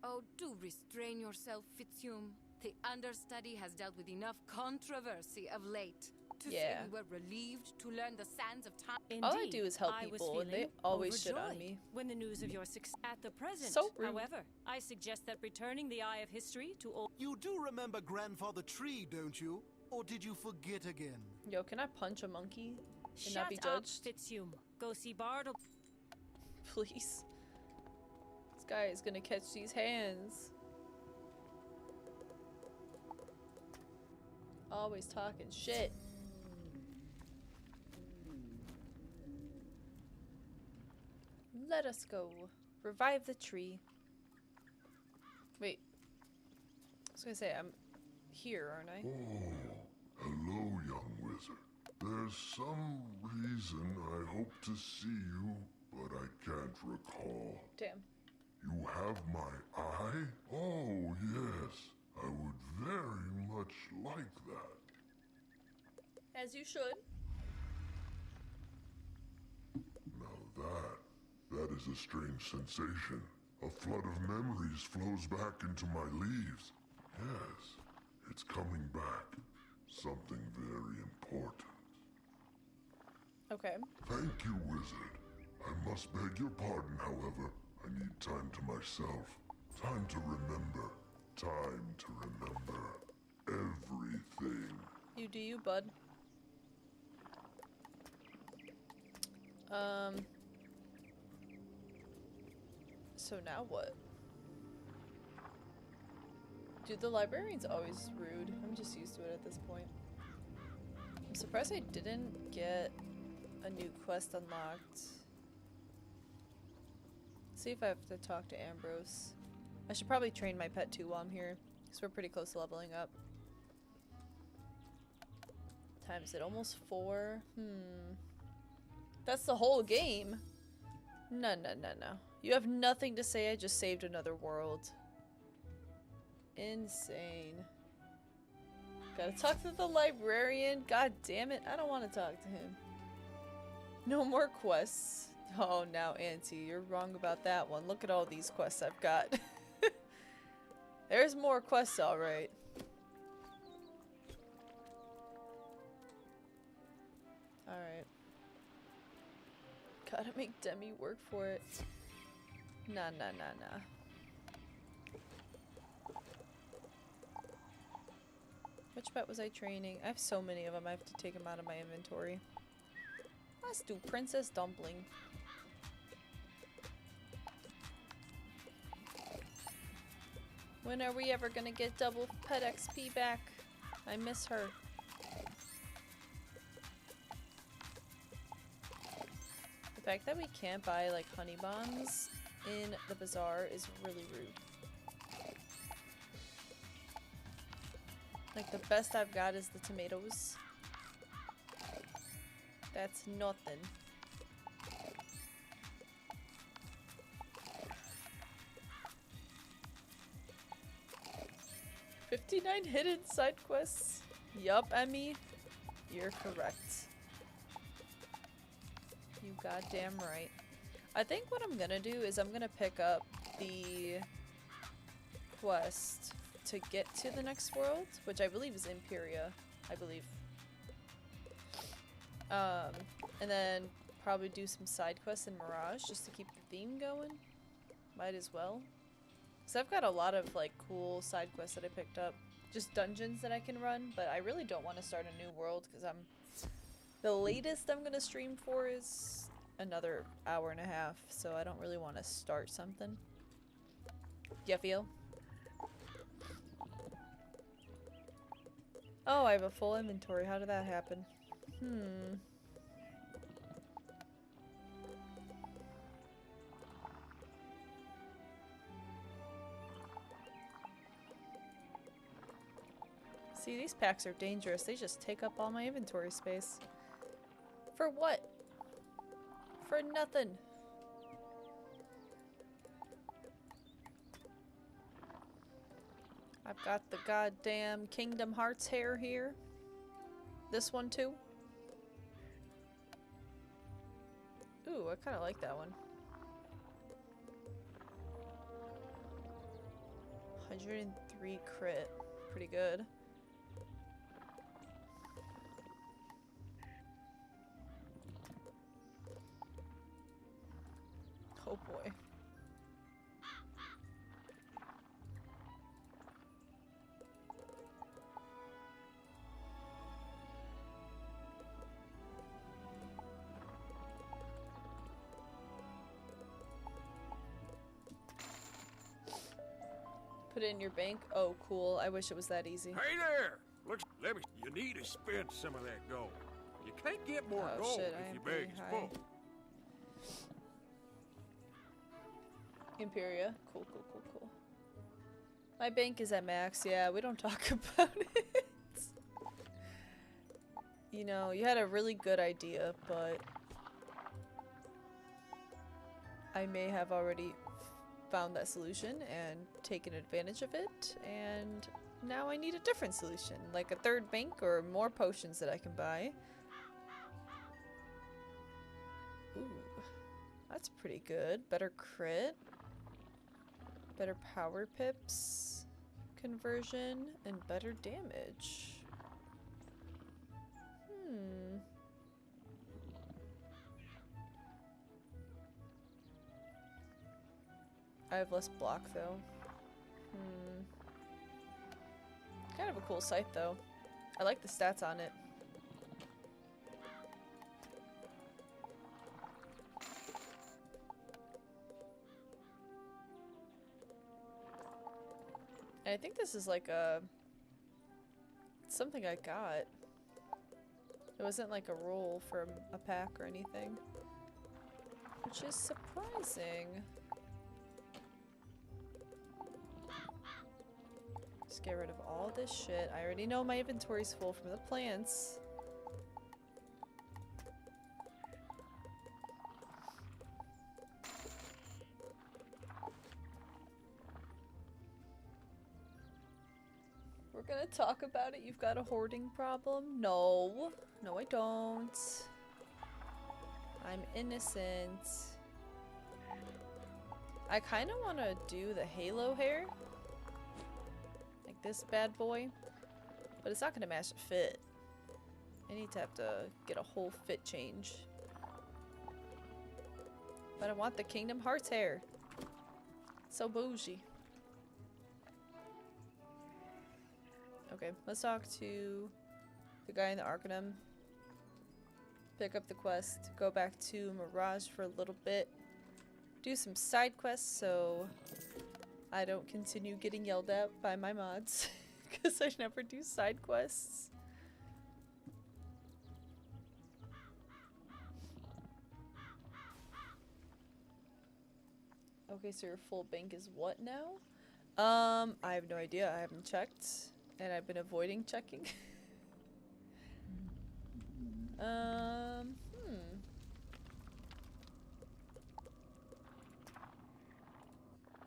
Oh, do restrain yourself, Fitzhume. The understudy has dealt with enough controversy of late. To say we were relieved to learn the sands of time. All I do is help people, and they always shit on me. When the news of your success at the present, So rude. however, I suggest that returning the Eye of History to all. You do remember Grandfather Tree, don't you? Or did you forget again? Yo, can I punch a monkey and Shut not be up, judged? Fitzhume. Go see Bartle. Please. This guy is gonna catch these hands. Always talking shit. Let us go. Revive the tree. Wait. I was gonna say, I'm here, aren't I? Oh, hello, young wizard. There's some reason I hope to see you, but I can't recall. Damn. You have my eye? Oh, yes. I would very much like that. As you should. Now that is a strange sensation. A flood of memories flows back into my leaves. Yes, it's coming back. Something very important. Okay. Thank you, wizard. I must beg your pardon, however. I need time to myself. Time to remember. Time to remember everything. You do you, bud. So now what? Dude, the librarian's always rude. I'm just used to it at this point. I'm surprised I didn't get a new quest unlocked. See if I have to talk to Ambrose. I should probably train my pet too while I'm here, because we're pretty close to leveling up. Time is it? Almost 4? That's the whole game. No. You have nothing to say. I just saved another world. Insane. Gotta talk to the librarian. God damn it. I don't want to talk to him. No more quests. Oh, now, Auntie, you're wrong about that one. Look at all these quests I've got. There's more quests, alright. Alright. Gotta make Demi work for it. Nah, nah, nah, nah. Which pet was I training? I have so many of them, I have to take them out of my inventory. Let's do Princess Dumpling. When are we ever gonna get double pet XP back? I miss her. The fact that we can't buy like honey bombs in the bazaar is really rude. Like the best I've got is the tomatoes. That's nothing. "59 hidden side quests." Yup, Emmy. You're correct. You goddamn right. I think what I'm gonna do is I'm gonna pick up the quest to get to the next world, which I believe is Empryea, I believe. And then probably do some side quests in Mirage just to keep the theme going. Might as well. Because I've got a lot of like cool side quests that I picked up. Just dungeons that I can run, but I really don't want to start a new world because the latest I'm going to stream for is another hour and a half, so I don't really want to start something. You feel? Oh, I have a full inventory. How did that happen? See, these packs are dangerous. They just take up all my inventory space. For what? For nothing. I've got the goddamn Kingdom Hearts hair here. This one too. Ooh, I kind of like that one. 103 crit. Pretty good. Oh boy. Put it in your bank? Oh, cool. I wish it was that easy. Hey there! Let me. You need to spend some of that gold. You can't get more gold shit, if your bag is full. Empryea. Cool, cool, cool, cool. My bank is at max. Yeah, we don't talk about it. You know, you had a really good idea, but I may have already found that solution and taken advantage of it, and now I need a different solution, like a third bank or more potions that I can buy. Ooh, that's pretty good. Better crit, better power pips conversion, and better damage. I have less block though. Kind of a cool sight though. I like the stats on it. And I think this is like something I got. It wasn't like a roll from a pack or anything, which is surprising. Just get rid of all this shit. I already know my inventory's full from the plants. We're gonna talk about it. You've got a hoarding problem? No. No, I don't. I'm innocent. I kind of want to do the halo hair. Like this bad boy. But it's not going to match the fit. I need to have to get a whole fit change. But I want the Kingdom Hearts hair. So bougie. Okay, let's talk to the guy in the Arcanum. Pick up the quest. Go back to Mirage for a little bit. Do some side quests so I don't continue getting yelled at by my mods. Because I never do side quests. Okay, so your full bank is what now? I have no idea. I haven't checked. And I've been avoiding checking.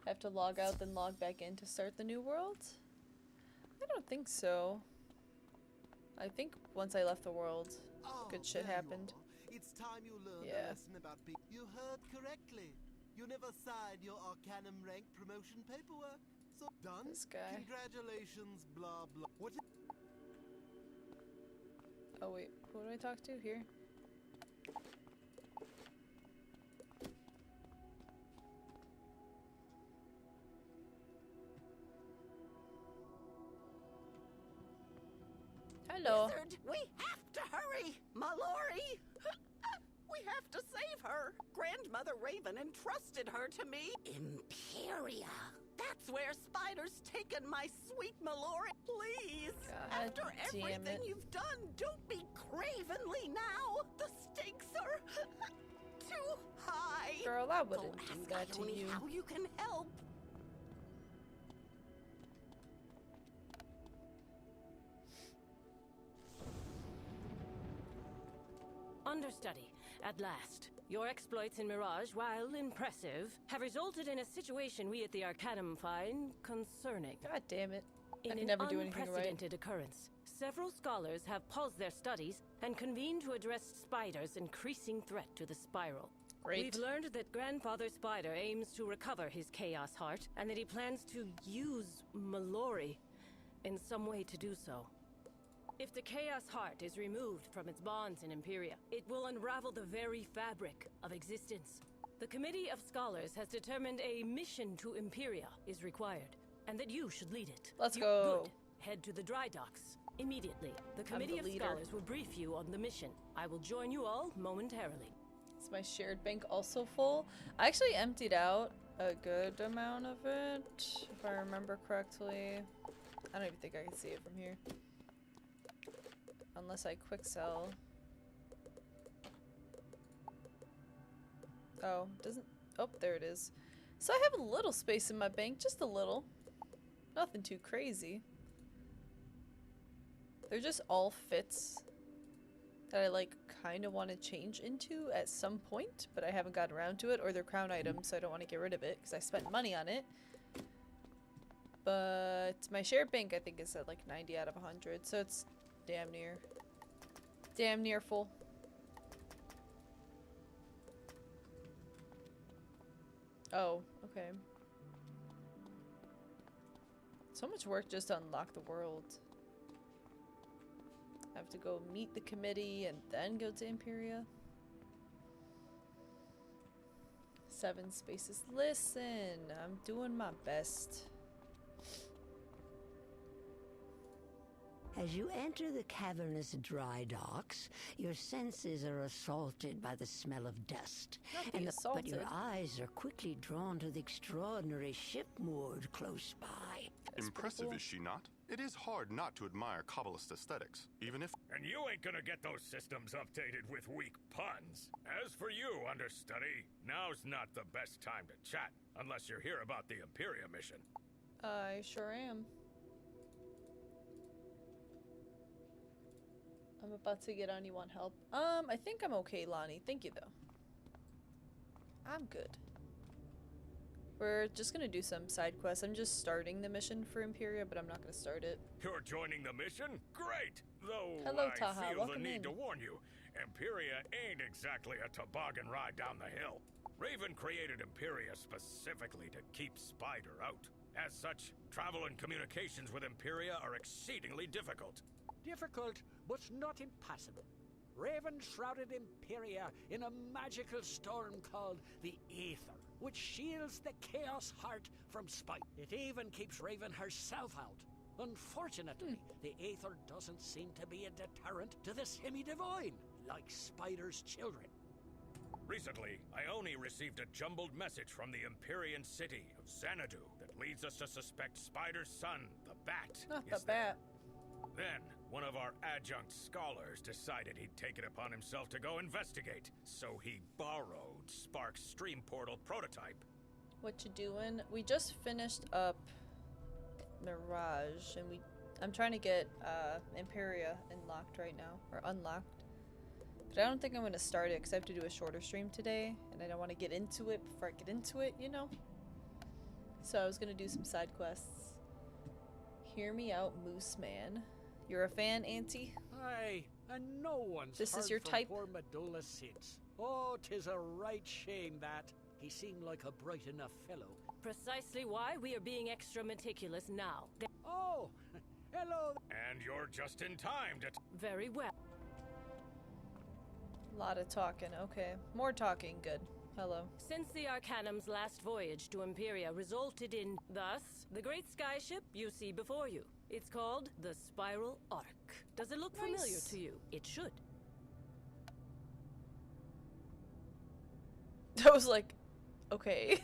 Have to log out, then log back in to start the new world? I don't think so. I think once I left the world, good shit happened. It's time you learned Yeah. a lesson about people. You heard correctly. You never signed your Arcanum rank promotion paperwork. So done. This guy. Congratulations, blah blah. What? Oh wait, who do I talk to here? Hello. Wizard, we have to hurry! Mallory! We have to save her! Grandmother Raven entrusted her to me! Empryea! That's where Spider's taken my sweet Mallory! Please! God After everything damn it. you've done, don't be cravenly now! The stakes are too high! Girl, I wouldn't Go do ask that to Ione you. how you can help! Understudy, at last. Your exploits in Mirage, while impressive, have resulted in a situation we at the Arcanum find concerning. God damn it. I In can an never do anything right. unprecedented occurrence, several scholars have paused their studies and convened to address Spider's increasing threat to the Spiral. Great. We've learned that Grandfather Spider aims to recover his Chaos Heart, and that he plans to use Mallory in some way to do so. If the Chaos Heart is removed from its bonds in Empryea, it will unravel the very fabric of existence. The Committee of Scholars has determined a mission to Empryea is required, and that you should lead it. Let's go. Good. Head to the dry docks immediately. The Committee the of leader. Scholars will brief you on the mission. I will join you all momentarily. Is my shared bank also full? I actually emptied out a good amount of it, if I remember correctly. I don't even think I can see it from here. Unless I quick sell. Oh, doesn't... Oh, there it is. So I have a little space in my bank, just a little. Nothing too crazy. They're just all fits that I like kind of want to change into at some point, but I haven't gotten around to it, or they're crown items, so I don't want to get rid of it because I spent money on it. But my shared bank I think is at like 90 out of 100, so it's damn near full. Oh, okay. So much work just to unlock the world. I have to go meet the committee and then go to Empryea. 7 spaces. Listen, I'm doing my best. As you enter the cavernous dry docks, your senses are assaulted by the smell of dust. But your eyes are quickly drawn to the extraordinary ship moored close by. Impressive, is she not? It is hard not to admire Kabbalist aesthetics, even if... And you ain't gonna get those systems updated with weak puns. As for you, understudy, now's not the best time to chat, unless you're here about the Empryea mission. I sure am. I'm about to get on. You want help? I think I'm okay, Lonnie. Thank you, though. I'm good. We're just gonna do some side quests. I'm just starting the mission for Empryea, but I'm not gonna start it. You're joining the mission? Great! Though Hello, I Taha. feel Welcome the need in. to warn you, Empryea ain't exactly a toboggan ride down the hill. Raven created Empryea specifically to keep Spider out. As such, travel and communications with Empryea are exceedingly difficult. Difficult, but not impossible. Raven shrouded Empryea in a magical storm called the Aether. which shields the Chaos Heart from spite. It even keeps Raven herself out. Unfortunately, the Aether doesn't seem to be a deterrent to the semi-divine, like Spider's children. Recently, Ione received a jumbled message from the Empyrean city of Xanadu that leads us to suspect Spider's son, the Bat, Not is the there. Bat. Then, one of our adjunct scholars decided he'd take it upon himself to go investigate, so he borrowed Spark's stream portal prototype. What you doing? We just finished up Mirage, and I'm trying to get Empryea unlocked right now, or unlocked. But I don't think I'm gonna start it because I have to do a shorter stream today, and I don't want to get into it before I get into it, you know? So I was gonna do some side quests. Hear me out, Moose Man. You're a fan, Auntie? Aye, and no one's This heard is your from type? poor Medulla since. Oh, 'tis a right shame that. He seemed like a bright enough fellow. Precisely why we are being extra meticulous now. Oh, hello. And you're just in time to... Very well. A lot of talking, okay. More talking, good. Hello. Since the Arcanum's last voyage to Empryea resulted in, thus, the great skyship you see before you. It's called the Spiral Arc. Does it look familiar to you? It should. I was like, okay.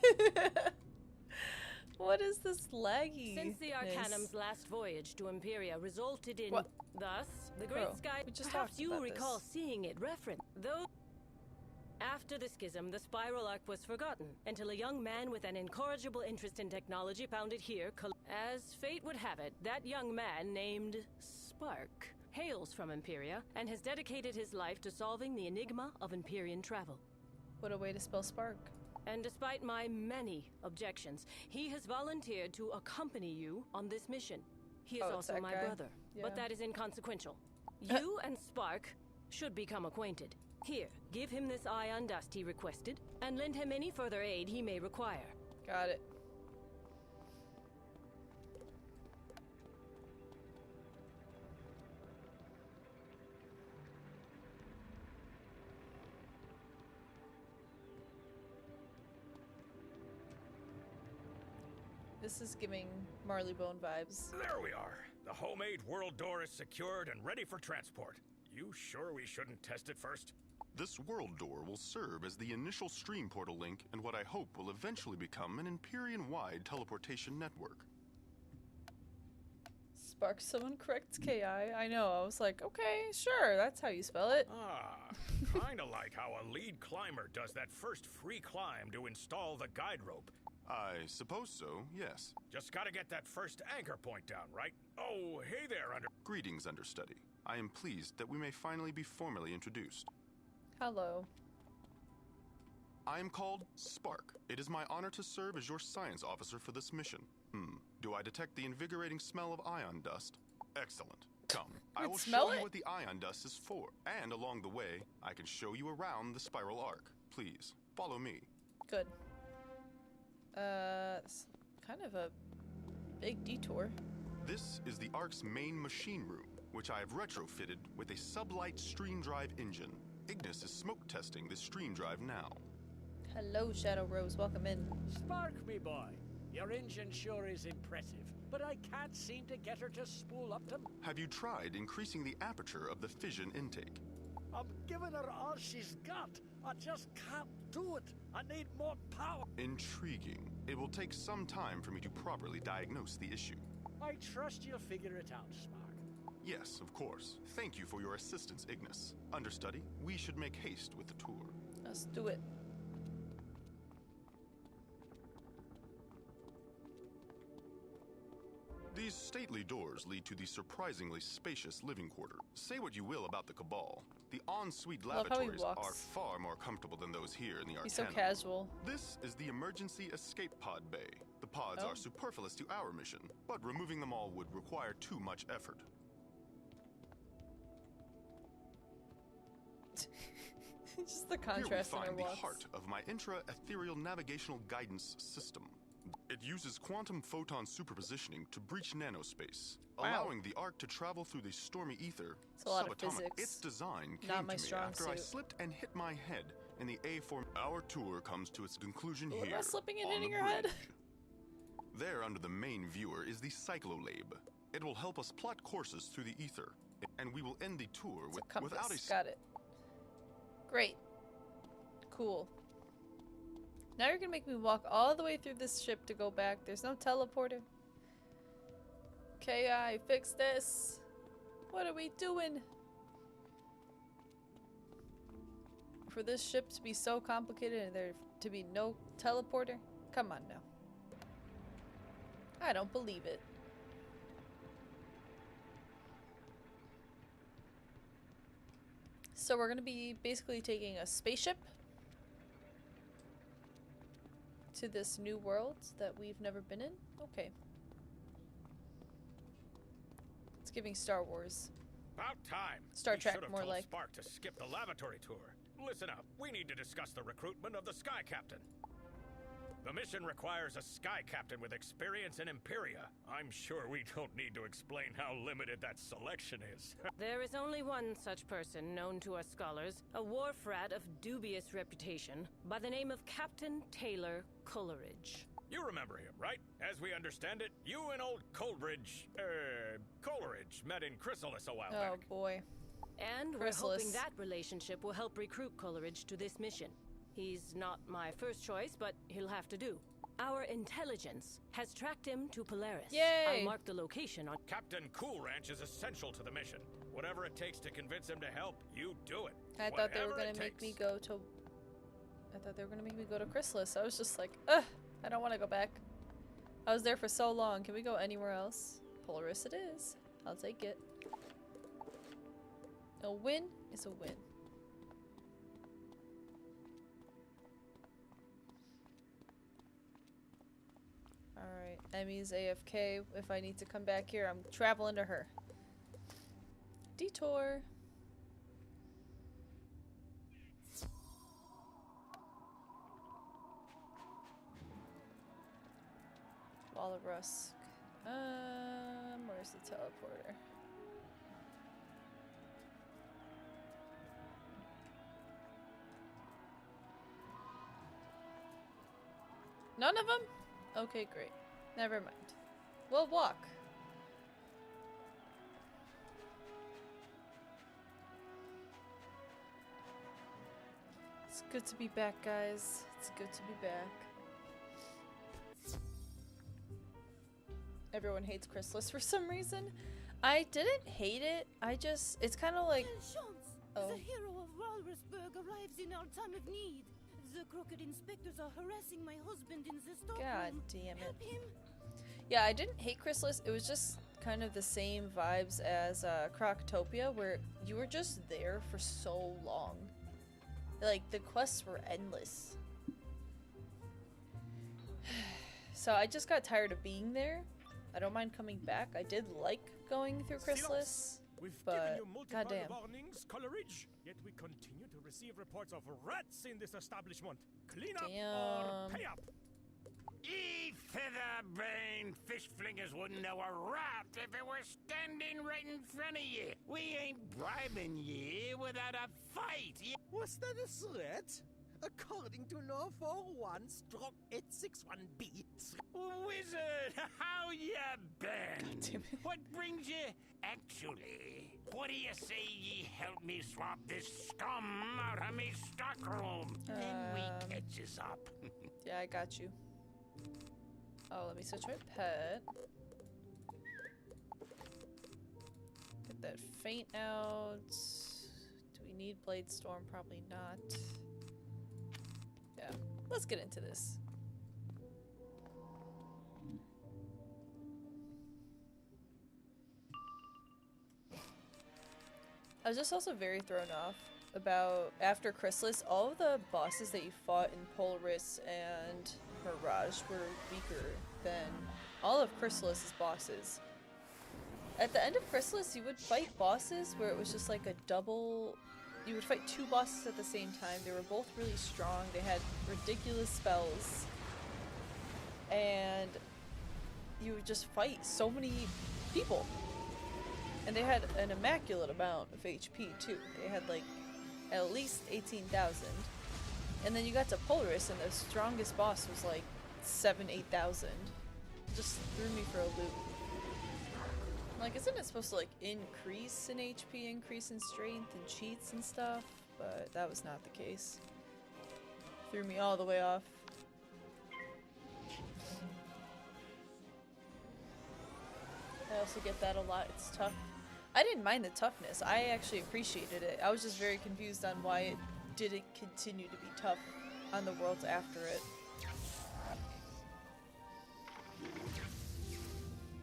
What is this laggy? Since the Arcanum's last voyage to Empryea resulted in, thus, the great Bro, sky. we just Perhaps talked you about recall this. seeing it referenced. Though, after the schism, the Spiral Arc was forgotten until a young man with an incorrigible interest in technology found it here. As fate would have it, that young man, named Spark, hails from Empryea and has dedicated his life to solving the enigma of Empyrean travel. What a way to spell spark. And despite my many objections, he has volunteered to accompany you on this mission. He is Oh, it's also that my guy. brother, Yeah. but that is inconsequential. You and Spark should become acquainted. Here, give him this ion dust he requested, and lend him any further aid he may require. Got it. This is giving Marleybone vibes. There we are. The homemade world door is secured and ready for transport. You sure we shouldn't test it first? This world door will serve as the initial stream portal link and what I hope will eventually become an Empyrean-wide teleportation network. Spark, someone corrects KI. I know. I was like, okay, sure, that's how you spell it. Kinda like how a lead climber does that first free climb to install the guide rope. I suppose so, yes. Just gotta get that first anchor point down, right? Oh, hey there, Greetings, understudy. I am pleased that we may finally be formally introduced. Hello. I am called Spark. It is my honor to serve as your science officer for this mission. Do I detect the invigorating smell of ion dust? Excellent. Come, I will smell show you it? what the ion dust is for, and along the way, I can show you around the spiral arc. Please, follow me. Good. It's kind of a big detour. This is the Ark's main machine room, which I have retrofitted with a sublight stream drive engine. Ignis is smoke testing this stream drive now. Hello, Shadow Rose. Welcome in. Spark, me boy. Your engine sure is impressive, but I can't seem to get her to spool up to... Have you tried increasing the aperture of the fission intake? I'm giving her all she's got. I just can't do it. I need more power. Intriguing. It will take some time for me to properly diagnose the issue. I trust you'll figure it out, Spark. Yes, of course. Thank you for your assistance, Ignis. Understudy, we should make haste with the tour. Let's do it. These stately doors lead to the surprisingly spacious living quarter. Say what you will about the Cabal. The ensuite Love how he lavatories are walks. far more comfortable than those here in the Arcanum. He's so casual. This is the emergency escape pod bay. The pods are superfluous to our mission, but removing them all would require too much effort. Just the Here we contrast in her find the walks. heart of my intra-ethereal navigational guidance system. It uses quantum photon superpositioning to breach nanospace, allowing the Ark to travel through the stormy ether. It's a lot of subatomic. physics. Its design Not came my to me strong after I suit. slipped and hit my head in the A form. Our tour comes to its conclusion What here, about slipping and on hitting the your head? bridge. There, under the main viewer, is the cyclolabe. It will help us plot courses through the ether, and we will end the tour without a... Got it. Great. Cool. Now you're gonna make me walk all the way through this ship to go back. There's no teleporter. KI, fix this. What are we doing? For this ship to be so complicated and there to be no teleporter? Come on now. I don't believe it. So we're gonna be basically taking a spaceship to this new world that we've never been in? Okay. It's giving Star Wars. About time. Star We Trek, should have more told like. Spark to skip the lavatory tour. Listen up. We need to discuss the recruitment of the Sky Captain. The mission requires a Sky Captain with experience in Empryea. I'm sure we don't need to explain how limited that selection is. There is only one such person known to us scholars, a wharf rat of dubious reputation, by the name of Captain Taylor Coleridge. You remember him, right? As we understand it, you and old Coleridge met in Chrysalis a while back. Oh boy. And we're hoping that relationship will help recruit Coleridge to this mission. He's not my first choice, but he'll have to do. Our intelligence has tracked him to Polaris. Yay! I'll mark the location on... Captain Cool Ranch is essential to the mission. Whatever it takes to convince him to help, you do it. I thought they were Whatever gonna it make takes. me go to... I thought they were gonna make me go to Chrysalis. I was just like, ugh, I don't want to go back. I was there for so long. Can we go anywhere else? Polaris it is. I'll take it. A win is a win. Alright, Emmy's AFK. If I need to come back here, I'm traveling to her. Detour. Wall of Rusk. Where's the teleporter? None of them? Okay, great. Never mind. We'll walk. It's good to be back, guys. It's good to be back. Everyone hates Chrysalis for some reason. I didn't hate it. I just... It's kind of like... The hero of Walrusburg arrives in our time of need. The crooked inspectors are harassing my husband in the stockroom. God damn it. Help him. Yeah, I didn't hate Chrysalis. It was just kind of the same vibes as Croctopia, where you were just there for so long. Like, the quests were endless. So I just got tired of being there. I don't mind coming back. I did like going through Chrysalis, We've but given you multiple goddamn. warnings, Coleridge, yet we continue to receive reports of rats in this establishment. Clean up or Damn. pay up. Ye feather-brained fish flingers wouldn't know a rat if it were standing right in front of you. We ain't bribing ye without a fight. Was that a threat? According to 941-861B. Wizard, how ya been? What brings you? Actually, what do you say ye help me swap this scum out of me stockroom? Then we catches up. Yeah, I got you. Oh, let me switch my pet. Get that faint out. Do we need Blade Storm? Probably not. Yeah, let's get into this. I was just also very thrown off about, after Chrysalis, all of the bosses that you fought in Polaris and Mirage were weaker than all of Chrysalis's bosses. At the end of Chrysalis, you would fight bosses where it was just like a double... You would fight two bosses at the same time. They were both really strong. They had ridiculous spells. And you would just fight so many people. And they had an immaculate amount of HP too. They had like at least 18,000. And then you got to Polaris, and the strongest boss was like 8,000. Just threw me for a loop. Like, isn't it supposed to like increase in HP, increase in strength and cheats and stuff? But that was not the case. Threw me all the way off. I also get that a lot. It's tough. I didn't mind the toughness. I actually appreciated it. I was just very confused on why it didn't continue to be tough on the worlds after it.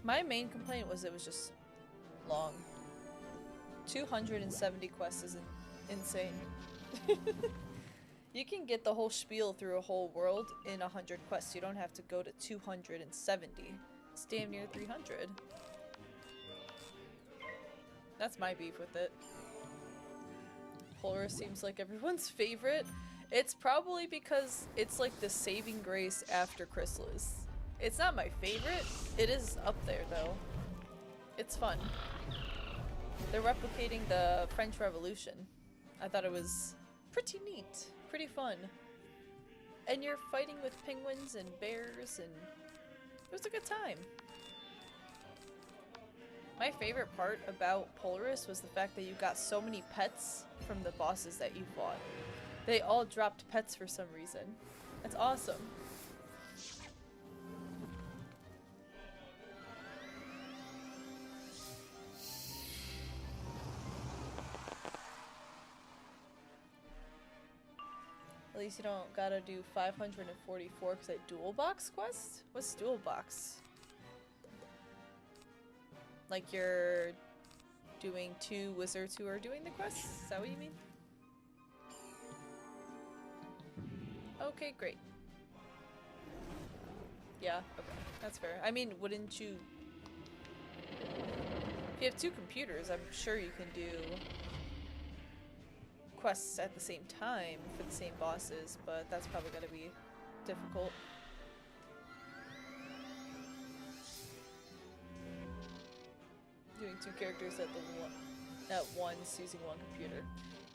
My main complaint was it was just long. 270 quests is insane. You can get the whole spiel through a whole world in 100 quests. You don't have to go to 270. It's damn near 300. That's my beef with it. Polaris seems like everyone's favorite. It's probably because it's like the saving grace after Chrysalis. It's not my favorite. It is up there though. It's fun. They're replicating the French Revolution. I thought it was pretty neat, pretty fun. And you're fighting with penguins and bears, and it was a good time. My favorite part about Polaris was the fact that you got so many pets from the bosses that you fought. They all dropped pets for some reason. That's awesome. At least you don't gotta do 544 because I dual box quest? What's dual box? Like you're doing 2 wizards who are doing the quests? Is that what you mean? Okay, great. Yeah, okay. That's fair. I mean, wouldn't you... If you have 2 computers, I'm sure you can do quests at the same time for the same bosses, but that's probably gonna be difficult. Doing 2 characters at once using 1 computer.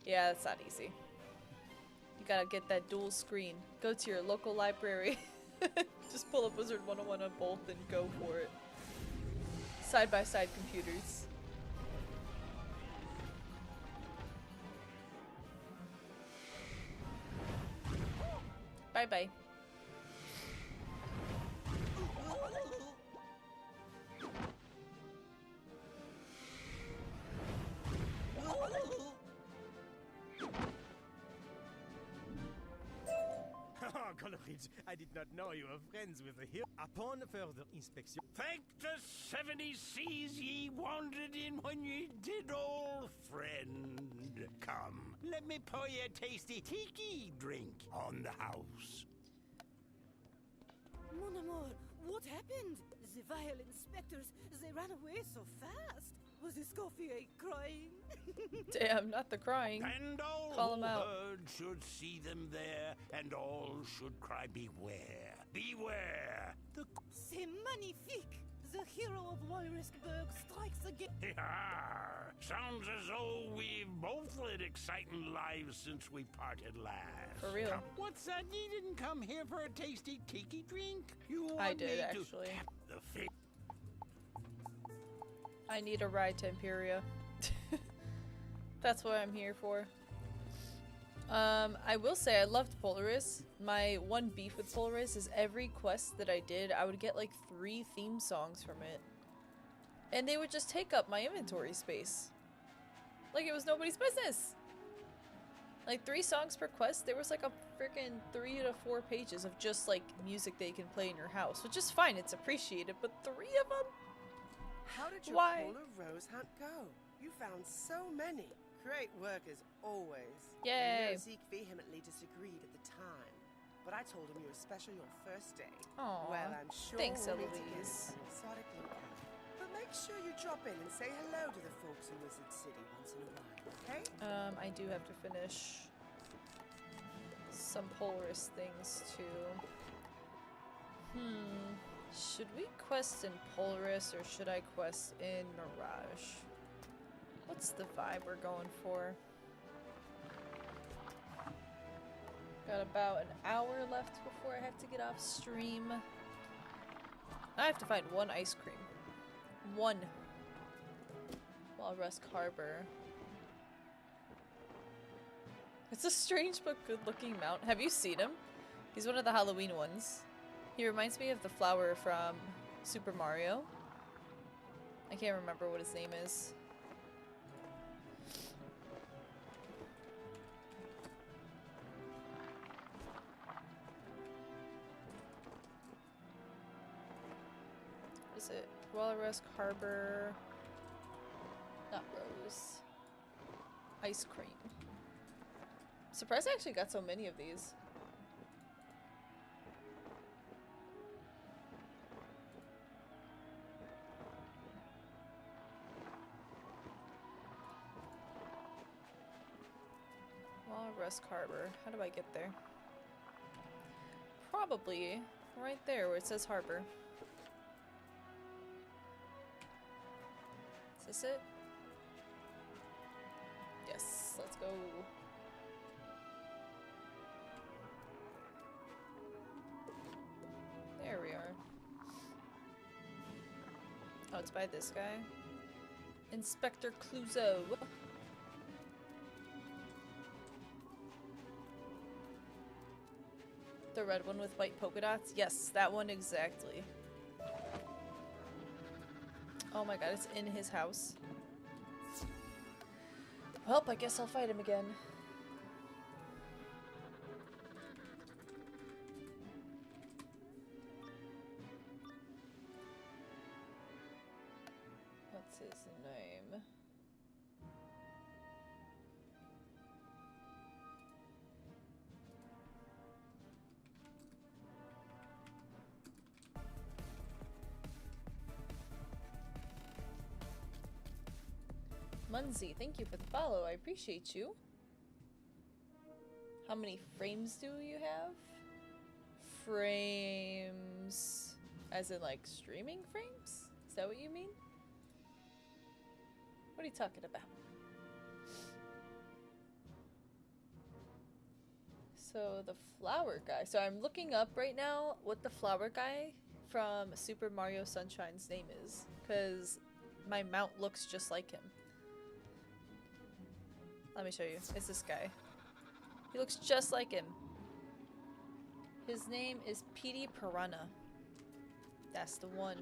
Yeah, that's not easy. You gotta get that dual screen. Go to your local library. Just pull up Wizard101 on both and go for it. Side by side computers. Bye bye. Coleridge, I did not know you were friends with the hero. Upon further inspection... Thank the 70 seas ye wandered in when ye did, old friend. Come, let me pour you a tasty tiki drink on the house. Mon amour, what happened? The vile inspectors, they ran away so fast. Was Escoffier crying? Damn, not the crying. And all Call him who out. heard should see them there, and all should cry, beware, beware. C'est magnifique! The hero of Walrusburg strikes again. Sounds as though we've both led exciting lives since we parted last. For real. Come, what's that? You didn't come here for a tasty tiki drink? You want I did, me to actually. tap the fish? I need a ride to Empryea. That's what I'm here for. I will say I loved Polaris. My one beef with Polaris is every quest that I did, I would get like 3 theme songs from it. And they would just take up my inventory space. Like it was nobody's business. Like 3 songs per quest, there was like a freaking 3 to 4 pages of just like music that you can play in your house, which is fine, it's appreciated, but 3 of them? How did your Why? polar rose hunt go? You found so many. Great work as always. Yay. I know Zeke vehemently disagreed at the time, but I told him you were special your first day. Aw, Well, I'm sure thanks, we'll meet again Eloise. at an exotic locale. But make sure you drop in and say hello to the folks in Wizard City once in a while, okay? I do have to finish some Polaris things too. Should we quest in Polaris or should I quest in Mirage? What's the vibe we're going for? Got about an hour left before I have to get off stream. I have to find one ice cream. One. Walrus Harbor. It's a strange but good-looking mount. Have you seen him? He's one of the Halloween ones. He reminds me of the flower from Super Mario. I can't remember what his name is. What is it? Walrus Harbor. Not Rose. Ice cream. Surprised I actually got so many of these. Walrus Harbor. How do I get there? Probably right there where it says harbor. Is this it? Yes, let's go. There we are. Oh, it's by this guy. Inspector Clouseau. The red one with white polka dots? Yes, that one exactly. Oh my god, it's in his house. Well, I guess I'll fight him again. What's his name? Munzie, thank you for the follow. I appreciate you. How many frames do you have? Frames... as in, like, streaming frames? Is that what you mean? What are you talking about? So, the flower guy. So, I'm looking up right now what the flower guy from Super Mario Sunshine's name is. Because my mount looks just like him. Let me show you. It's this guy. He looks just like him. His name is Petey Piranha. That's the one.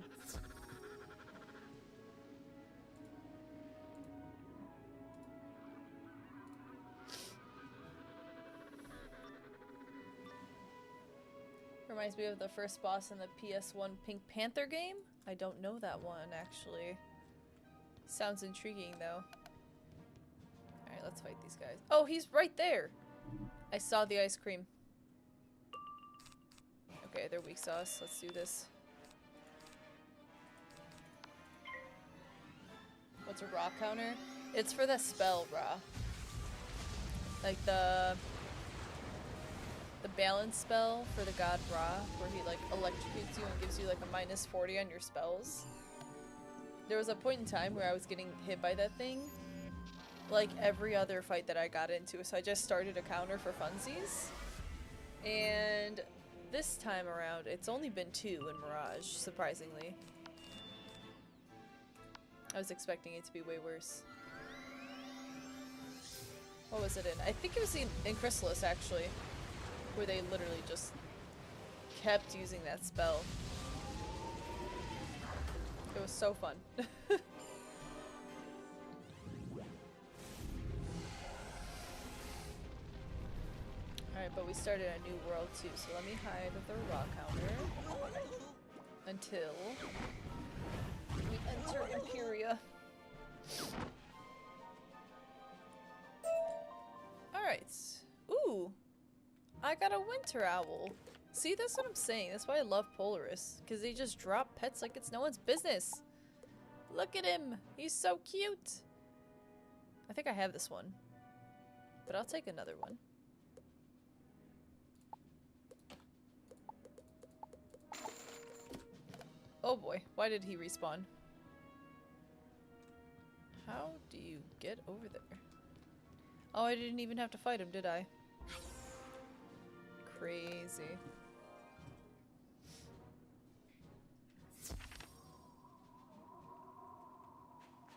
Reminds me of the first boss in the PS1 Pink Panther game. I don't know that one, actually. Sounds intriguing, though. Alright, let's fight these guys. Oh, he's right there! I saw the ice cream. Okay, they're weak sauce. Let's do this. What's a raw counter? It's for the spell raw. Like the balance spell for the god Ra, where he like electrocutes you and gives you like a -40 on your spells. There was a point in time where I was getting hit by that thing like every other fight that I got into, so I just started a counter for funsies. And this time around, it's only been 2 in Mirage, surprisingly. I was expecting it to be way worse. What was it in? I think it was in Chrysalis, actually, where they literally just kept using that spell. It was so fun. Alright, but we started a new world too, so let me hide the raw counter until we enter Empryea. Alright. Ooh! I got a winter owl. See, that's what I'm saying. That's why I love Polaris. Because they just drop pets like it's no one's business. Look at him! He's so cute! I think I have this one. But I'll take another one. Oh boy, why did he respawn? How do you get over there? Oh, I didn't even have to fight him, did I? crazy.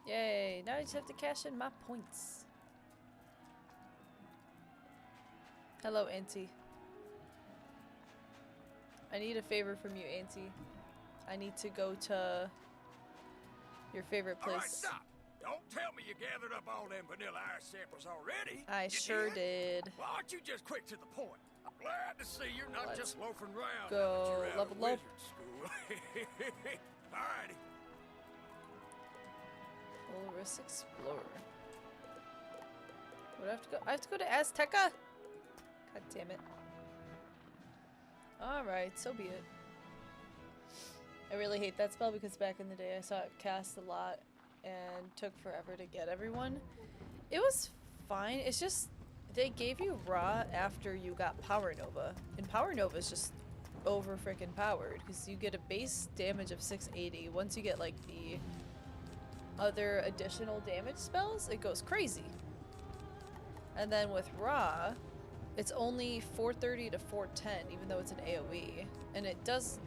Yay, now I just have to cash in my points. Hello, Auntie. I need a favor from you, Auntie. I need to go to your favorite place. All right, stop. Don't tell me you gathered up all them vanilla ice samples already. I sure did. Well, aren't you just quick to the point? I'm glad to see you're not just loafing around. Go now that you're out of level up. wizard school. Alrighty. Walrus Explorer. Where do I have to go? I have to go to Azteca? God damn it. Alright, so be it. I really hate that spell because back in the day I saw it cast a lot and took forever to get everyone. It was fine, it's just they gave you Ra after you got Power Nova. And Power Nova is just over freaking powered because you get a base damage of 680. Once you get like the other additional damage spells, it goes crazy. And then with Ra, it's only 430 to 410, even though it's an AoE. And it does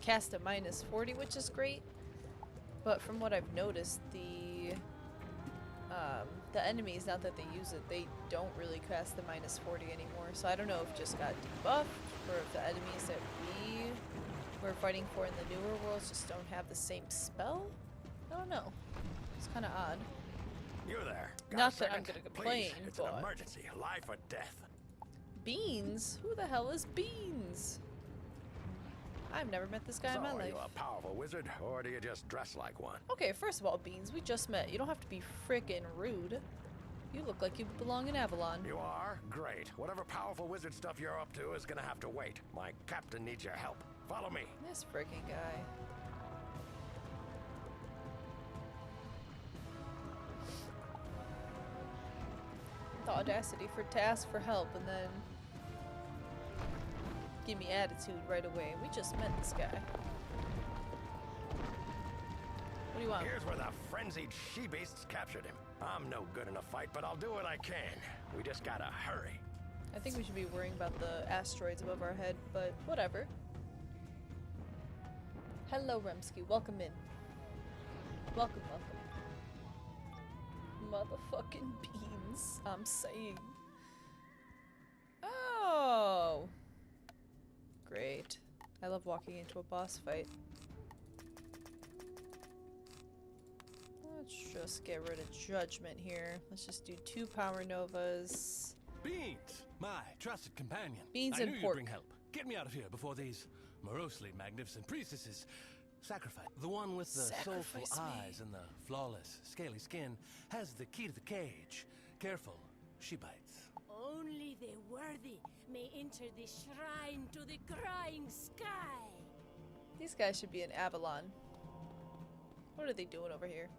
cast a minus 40, which is great. But from what I've noticed, the enemies, now that they use it, they don't really cast the minus 40 anymore. So I don't know if it just got debuffed, or if the enemies that we were fighting for in the newer worlds just don't have the same spell. I don't know. It's kind of odd. You there. Not that I'm gonna complain, Please, it's but... an emergency. Life or death. Beans? Who the hell is Beans? I've never met this guy in my life. Are you a powerful wizard, or do you just dress like one? Okay, first of all, Beans, we just met. You don't have to be frickin' rude. You look like you belong in Avalon. You are? Great. Whatever powerful wizard stuff you're up to is gonna have to wait. My captain needs your help. Follow me. This frickin' guy. The audacity to ask for help and then give me attitude right away. We just met this guy. What do you want? Here's where the frenzied she-beasts captured him. I'm no good in a fight, but I'll do what I can. We just gotta hurry. I think we should be worrying about the asteroids above our head, but whatever. Hello, Remsky. Welcome in. Welcome, welcome. Motherfucking beans, I'm saying. Oh! Great. I love walking into a boss fight. Let's just get rid of Judgment here. Let's just do 2 Power Novas. Beans! My trusted companion. Beans I and knew pork. You'd bring help. Get me out of here before these morosely magnificent priestesses sacrifice. The one with the soulful eyes and the flawless, scaly skin has the key to the cage. Careful, she bites. Only the worthy may enter the shrine to the crying sky. These guys should be in Avalon. What are they doing over here?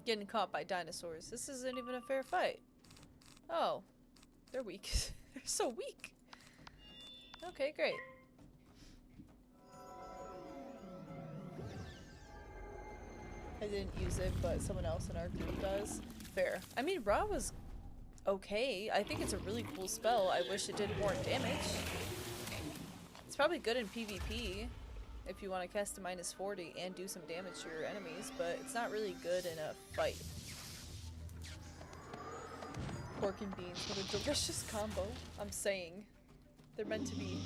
Getting caught by dinosaurs. This isn't even a fair fight. Oh. They're weak. They're so weak. Okay, great. I didn't use it, but someone else in our group does. Fair. I mean, Ra was okay. I think it's a really cool spell. I wish it did more damage. It's probably good in PvP if you want to cast a minus 40 and do some damage to your enemies, but it's not really good in a fight. Pork and beans, what a delicious combo. I'm saying. They're meant to be.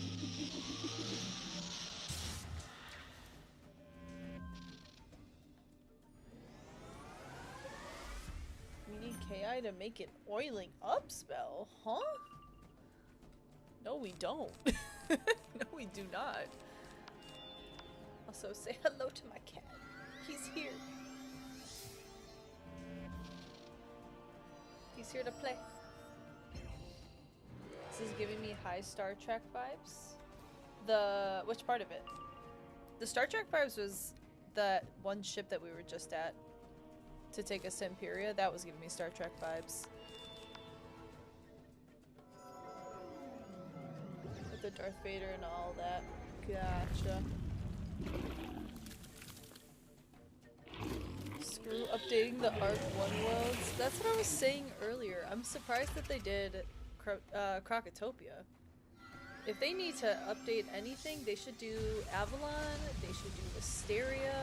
We need KI to make an oiling up spell, huh? No, we don't. No, we do not. Also, say hello to my cat. He's here. He's here to play. This is giving me high Star Trek vibes. Which part of it? The Star Trek vibes was that one ship that we were just at to take us to Empryea. That was giving me Star Trek vibes. With the Darth Vader and all that. Gotcha. Screw updating the Arc 1 worlds. That's what I was saying earlier. I'm surprised that they did Crocotopia. If they need to update anything, they should do Avalon, they should do Wisteria,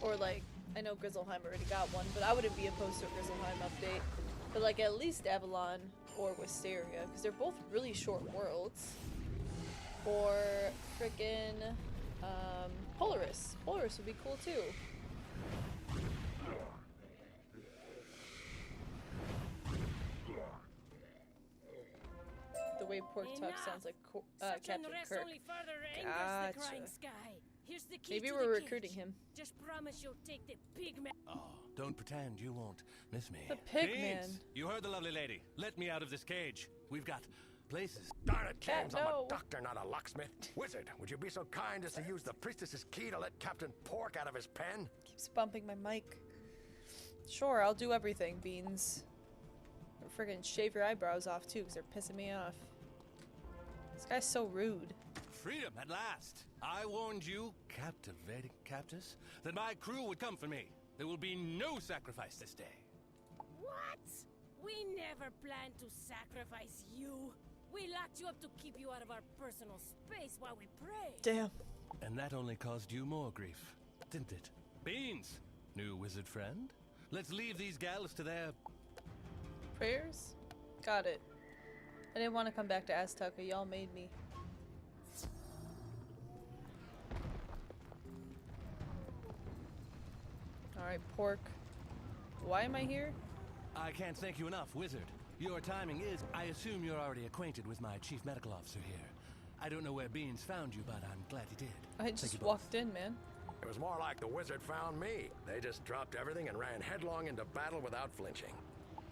or like, I know Grizzleheim already got one, but I wouldn't be opposed to a Grizzleheim update. But like at least Avalon or Wisteria, because they're both really short worlds. Or frickin' Polaris. Polaris would be cool too. The way Pork talks sounds like Captain Kirk. Gotcha. Maybe we're recruiting him. Just promise you'll take the pig man. Oh, don't pretend you won't miss me. The pig Beans, man. You heard the lovely lady. Let me out of this cage. We've got places. Darn it, James, no. I'm a doctor, not a locksmith. Wizard, would you be so kind as to use the priestess's key to let Captain Pork out of his pen? Keeps bumping my mic. Sure, I'll do everything, Beans. Friggin' shave your eyebrows off too, because they're pissing me off. This guy's so rude. Freedom at last. I warned you, captivating captors, that my crew would come for me. There will be no sacrifice this day. What? We never planned to sacrifice you. We locked you up to keep you out of our personal space while we pray. Damn. And that only caused you more grief, didn't it? Beans, new wizard friend. Let's leave these gals to their prayers? Got it. I didn't want to come back to Azteca. Y'all made me. Alright, Pork. Why am I here? I can't thank you enough, Wizard. Your timing is... I assume you're already acquainted with my chief medical officer here. I don't know where Beans found you, but I'm glad he did. I just walked in, man. It was more like the wizard found me. They just dropped everything and ran headlong into battle without flinching.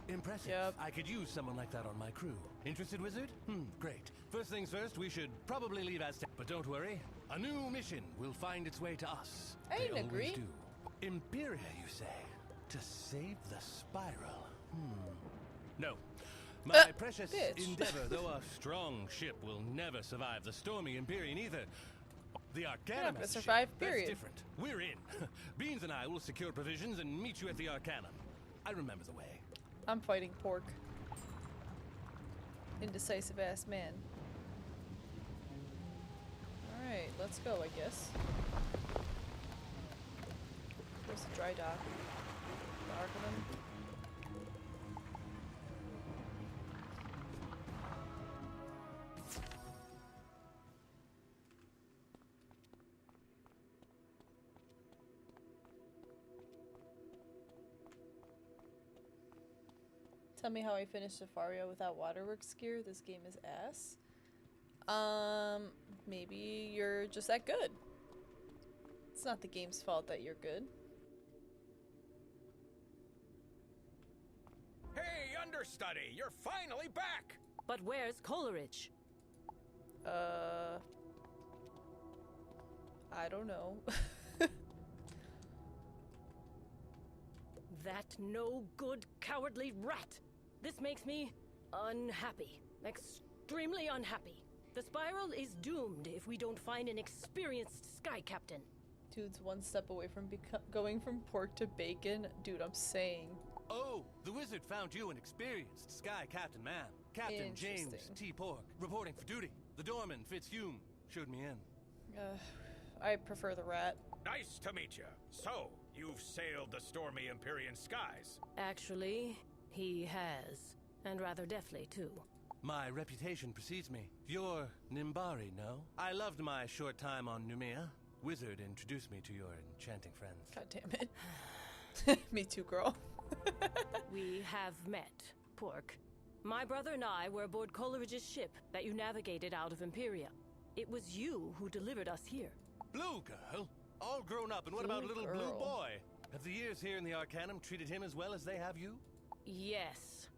Impressive. Yep. I could use someone like that on my crew. Interested, Wizard? Great. First things first, we should probably leave Aztec. But don't worry. A new mission will find its way to us. I They didn't agree. always do. Empryea, you say? To save the spiral? No. My precious bitch. Endeavor, though a strong ship, will never survive the stormy Empyrean either. The Arcanum gonna survive, ship, period. That's different. We're in. Beans and I will secure provisions and meet you at the Arcanum. I remember the way. I'm fighting Pork. Indecisive ass man. Alright, let's go, I guess. Where's the dry dock? The Arcanum. Tell me how I finished Safaria without waterworks gear. This game is ass. Maybe you're just that good. It's not the game's fault that you're good. Hey, understudy, you're finally back! But where's Coleridge? I don't know. That no good, cowardly rat! This makes me unhappy. Extremely unhappy. The spiral is doomed if we don't find an experienced sky captain. Dude's one step away from going from pork to bacon. Dude, I'm saying. Oh, the wizard found you an experienced sky captain, ma'am. Captain James T. Pork, reporting for duty. The doorman, Fitzhume, showed me in. I prefer the rat. Nice to meet you. So, you've sailed the stormy Empyrean skies. Actually, he has. And rather deftly, too. My reputation precedes me. You're Nimbari, no? I loved my short time on Numea. Wizard introduced me to your enchanting friends. God damn it. Me too, girl. We have met, Pork. My brother and I were aboard Coleridge's ship that you navigated out of Empryea. It was you who delivered us here. Blue girl? All grown up, and what about little blue boy? Have the years here in the Arcanum treated him as well as they have you? Yes.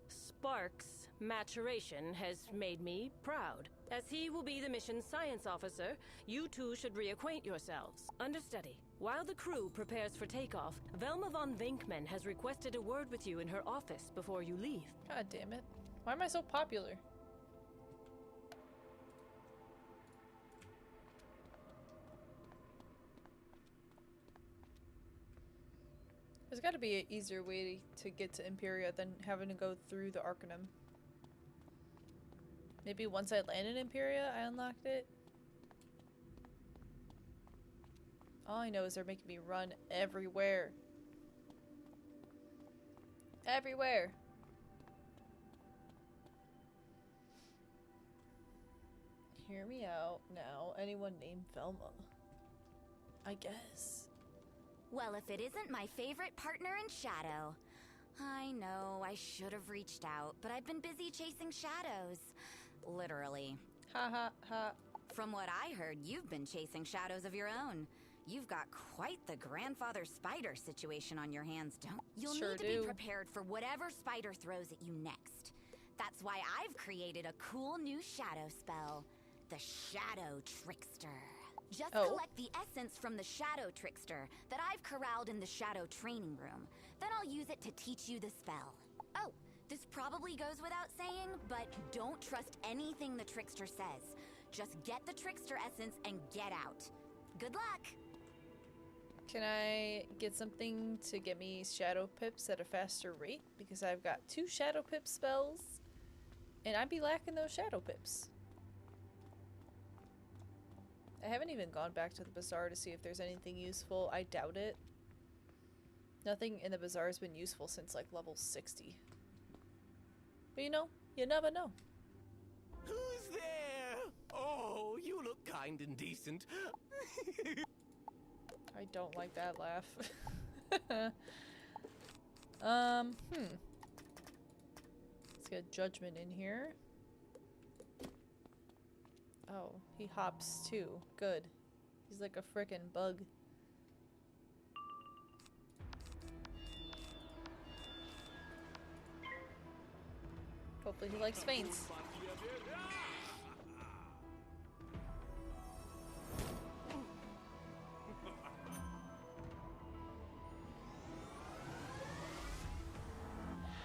Spark's maturation has made me proud. As he will be the mission's science officer, you two should reacquaint yourselves. Understudy, while the crew prepares for takeoff, Velma von Vinkman has requested a word with you in her office before you leave. God damn it. Why am I so popular? There's gotta be an easier way to get to Empryea than having to go through the Arcanum. Maybe once I landed in Empryea, I unlocked it. All I know is they're making me run everywhere. Everywhere. Hear me out now. Anyone named Velma? I guess. Well, if it isn't my favorite partner in Shadow. I know, I should have reached out, but I've been busy chasing shadows. Literally. Ha ha ha. From what I heard, you've been chasing shadows of your own. You've got quite the grandfather spider situation on your hands, don't you? You'll need to be prepared for whatever spider throws at you next. That's why I've created a cool new shadow spell. The Shadow Trickster. Just collect the essence from the Shadow Trickster that I've corralled in the Shadow Training Room. Then I'll use it to teach you the spell. Oh, this probably goes without saying, but don't trust anything the Trickster says. Just get the Trickster essence and get out. Good luck! Can I get something to get me Shadow Pips at a faster rate? Because I've got 2 Shadow Pip spells, and I'd be lacking those Shadow Pips. I haven't even gone back to the bazaar to see if there's anything useful. I doubt it. Nothing in the bazaar has been useful since like level 60. But you know, you never know. Who's there? Oh, you look kind and decent. I don't like that laugh. Let's get Judgment in here. Oh, he hops too. Good. He's like a frickin' bug. Hopefully he likes feints.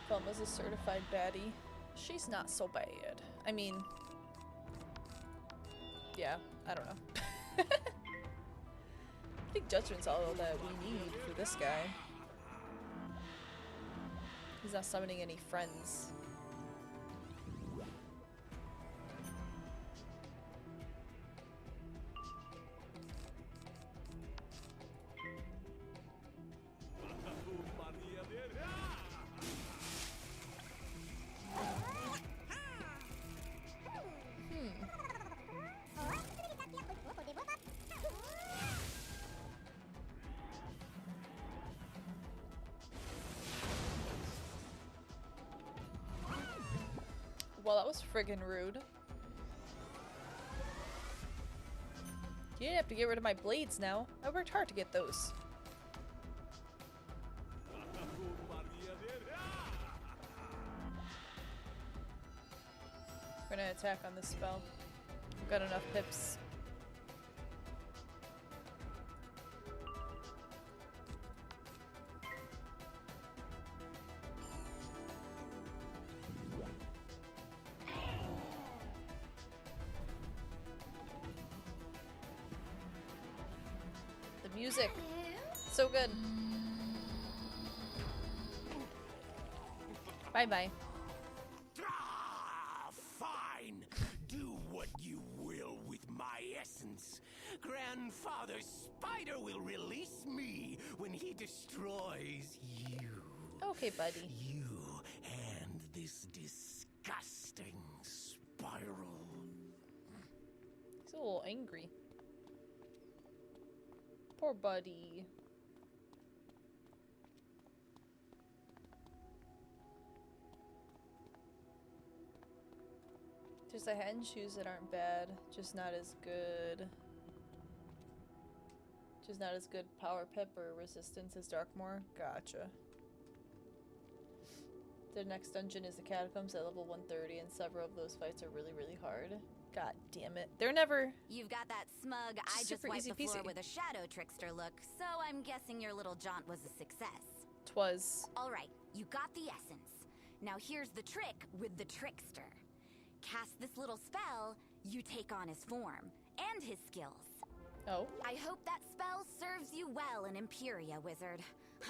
Velma's a certified baddie. She's not so bad. I mean, yeah, I don't know. I think Judgment's all that we need for this guy. He's not summoning any friends. Well, that was friggin' rude. You didn't have to get rid of my blades now. I worked hard to get those. We're gonna attack on this spell. We've got enough pips. Music. So good. Bye-bye. Fine. Do what you will with my essence. Grandfather Spider will release me when he destroys you. Okay, buddy. You and this disgusting spiral. He's a little angry. Poor buddy. Just the hand shoes that aren't bad, just not as good. Just not as good power pip or resistance as Darkmoor. Gotcha. The next dungeon is the Catacombs at level 130, and several of those fights are really, really hard. God damn it. They're never... You've got that smug, I just wiped the floor with a Shadow Trickster look, so I'm guessing your little jaunt was a success. 'Twas. Alright, you got the essence. Now here's the trick with the Trickster. Cast this little spell, you take on his form, and his skills. Oh. I hope that spell serves you well in Empryea, wizard.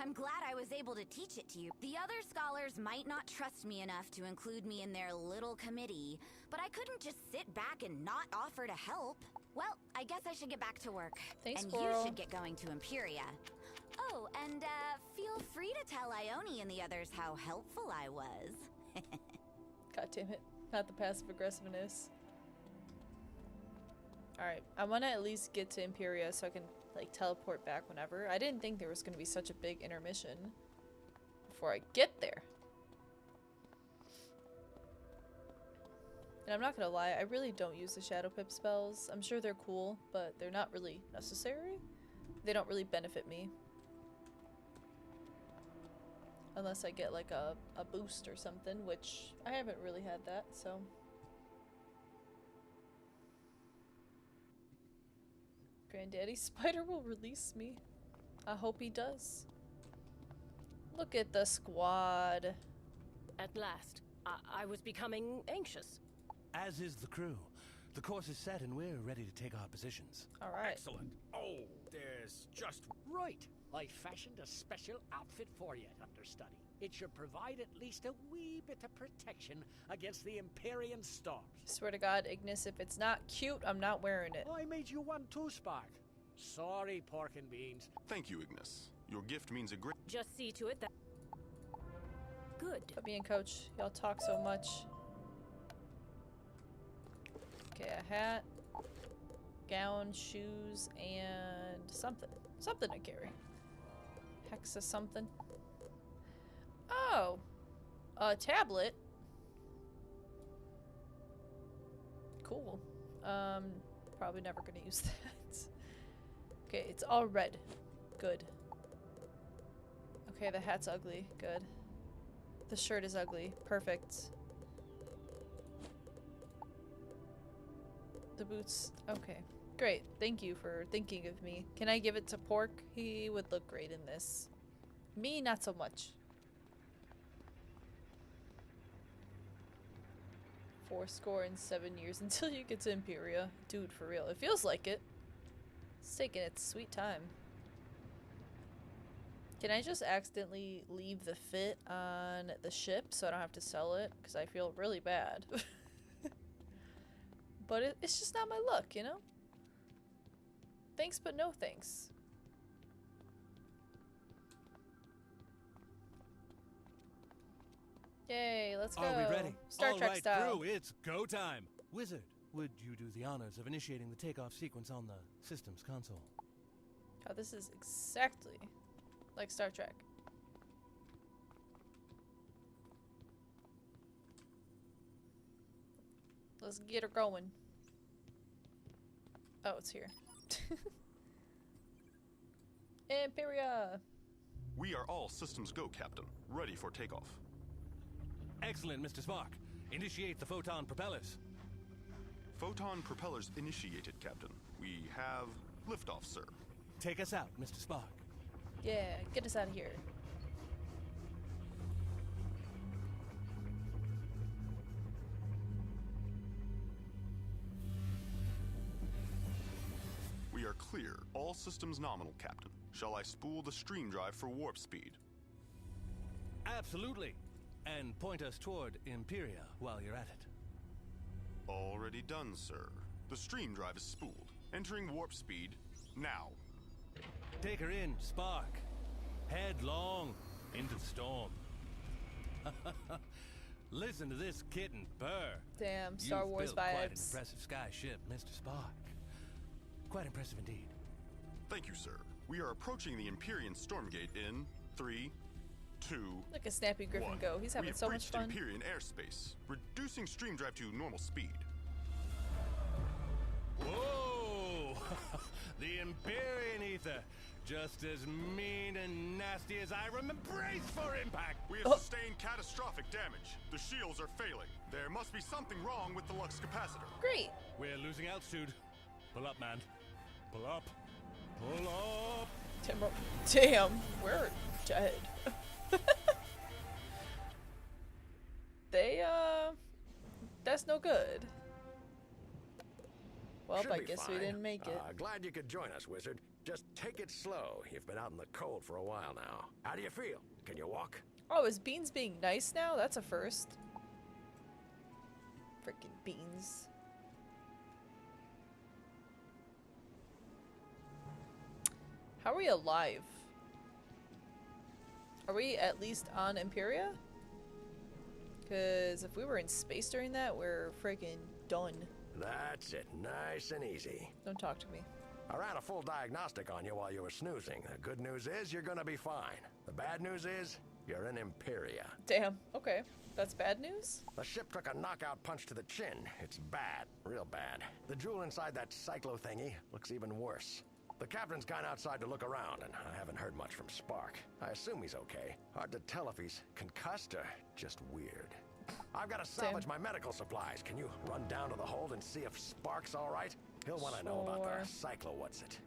I'm glad I was able to teach it to you. The other scholars might not trust me enough to include me in their little committee, but I couldn't just sit back and not offer to help. Well, I guess I should get back to work. Thanks, and Squirrel. you should get going to Empryea. Oh, and feel free to tell Ione and the others how helpful I was. God damn it. Not the passive aggressiveness. Alright, I want to at least get to Empryea so I can, like, teleport back whenever. I didn't think there was going to be such a big intermission before I get there. And I'm not going to lie, I really don't use the Shadow Pip spells. I'm sure they're cool, but they're not really necessary. They don't really benefit me. Unless I get, like, a boost or something, which I haven't really had that, so... Granddaddy Spider will release me. I hope he does. Look at the squad. At last, I was becoming anxious. As is the crew. The course is set and we're ready to take our positions. Alright. Excellent. Oh, there's just right. I fashioned a special outfit for you, understudy. It should provide at least a wee bit of protection against the Empyrean storms. Swear to God, Ignis, if it's not cute, I'm not wearing it. I made you one too, Spark. Sorry, pork and beans. Thank you, Ignis. Your gift means a great... Just see to it that... Good. Put me in, coach. Y'all talk so much. Okay, a hat, gown, shoes, and something. Something to carry. Hexa something. Oh! A tablet. Cool. Probably never gonna use that. Okay, it's all red. Good. Okay, the hat's ugly. Good. The shirt is ugly. Perfect. The boots. Okay. Great. Thank you for thinking of me. Can I give it to Pork? He would look great in this. Me, not so much. 4-7 years until you get to Empryea. Dude, for real. It feels like it. It's taking its sweet time. Can I just accidentally leave the fit on the ship so I don't have to sell it? Because I feel really bad. But it's just not my look, you know? Thanks, but no thanks. Yay, let's go. Are we ready? Star Trek style. Crew, it's go time. Wizard, would you do the honors of initiating the takeoff sequence on the systems console? Oh, this is exactly like Star Trek. Let's get her going. Oh, it's here. Empryea! We are all systems go, Captain. Ready for takeoff. Excellent, Mr. Spock. Initiate the photon propellers. Photon propellers initiated, Captain. We have liftoff, sir. Take us out, Mr. Spock. Yeah, get us out of here. We are clear. All systems nominal, Captain. Shall I spool the stream drive for warp speed? Absolutely. And point us toward Empryea while you're at it. Already done, sir. The stream drive is spooled. Entering warp speed now. Take her in, Spark. Headlong into the storm. Listen to this kitten purr. Damn, Star Wars You've built vibes. Quite an impressive sky ship, Mr. Spock. Quite impressive indeed. Thank you, sir. We are approaching the Empyrean Stormgate in 3, 2, Look at Snappy Griffin 1. go. He's having so much fun. We've reached Empyrean airspace. Reducing stream drive to normal speed. Whoa! The Empyrean ether. Just as mean and nasty as I remember. Brace for impact! We have sustained catastrophic damage. The shields are failing. There must be something wrong with the Lux capacitor. Great! We're losing altitude. Pull up, man. Pull up. Pull up! Damn, we're dead. That's no good. Well, Should I be guess fine. we didn't make it. Glad you could join us, Wizard. Just take it slow. You've been out in the cold for a while now. How do you feel? Can you walk? Oh, is Beans being nice now? That's a first. Freaking Beans. How are we alive? Are we at least on Empryea? Because if we were in space during that, we're freaking done. That's it. Nice and easy. Don't talk to me. I ran a full diagnostic on you while you were snoozing. The good news is you're gonna be fine. The bad news is you're in Empryea. Damn. Okay. That's bad news? The ship took a knockout punch to the chin. It's bad. Real bad. The jewel inside that cyclo thingy looks even worse. The captain's gone outside to look around, and I haven't heard much from Spark. I assume he's okay. Hard to tell if he's concussed or just weird. I've got to salvage my medical supplies. Can you run down to the hold and see if Spark's all right? He'll want to know about the cyclo what's-it.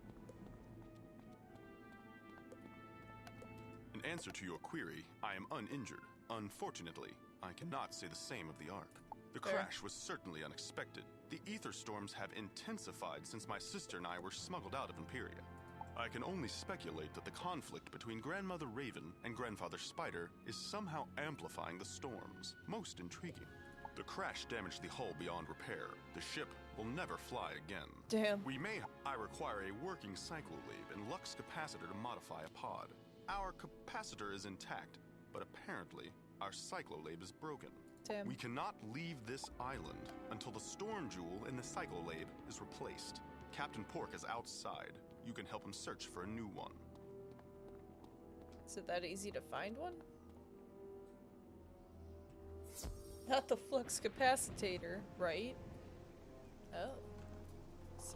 In answer to your query, I am uninjured. Unfortunately, I cannot say the same of the Ark. The crash was certainly unexpected. The ether storms have intensified since my sister and I were smuggled out of Empryea. I can only speculate that the conflict between Grandmother Raven and Grandfather Spider is somehow amplifying the storms. Most intriguing. The crash damaged the hull beyond repair. The ship will never fly again. Damn. I require a working cyclolab and lux capacitor to modify a pod. Our capacitor is intact, but apparently our cyclolab is broken. Damn. We cannot leave this island until the storm jewel in the cyclolab is replaced. Captain Pork is outside. You can help him search for a new one. Is it that easy to find one? Not the flux capacitator, right? Oh. It's,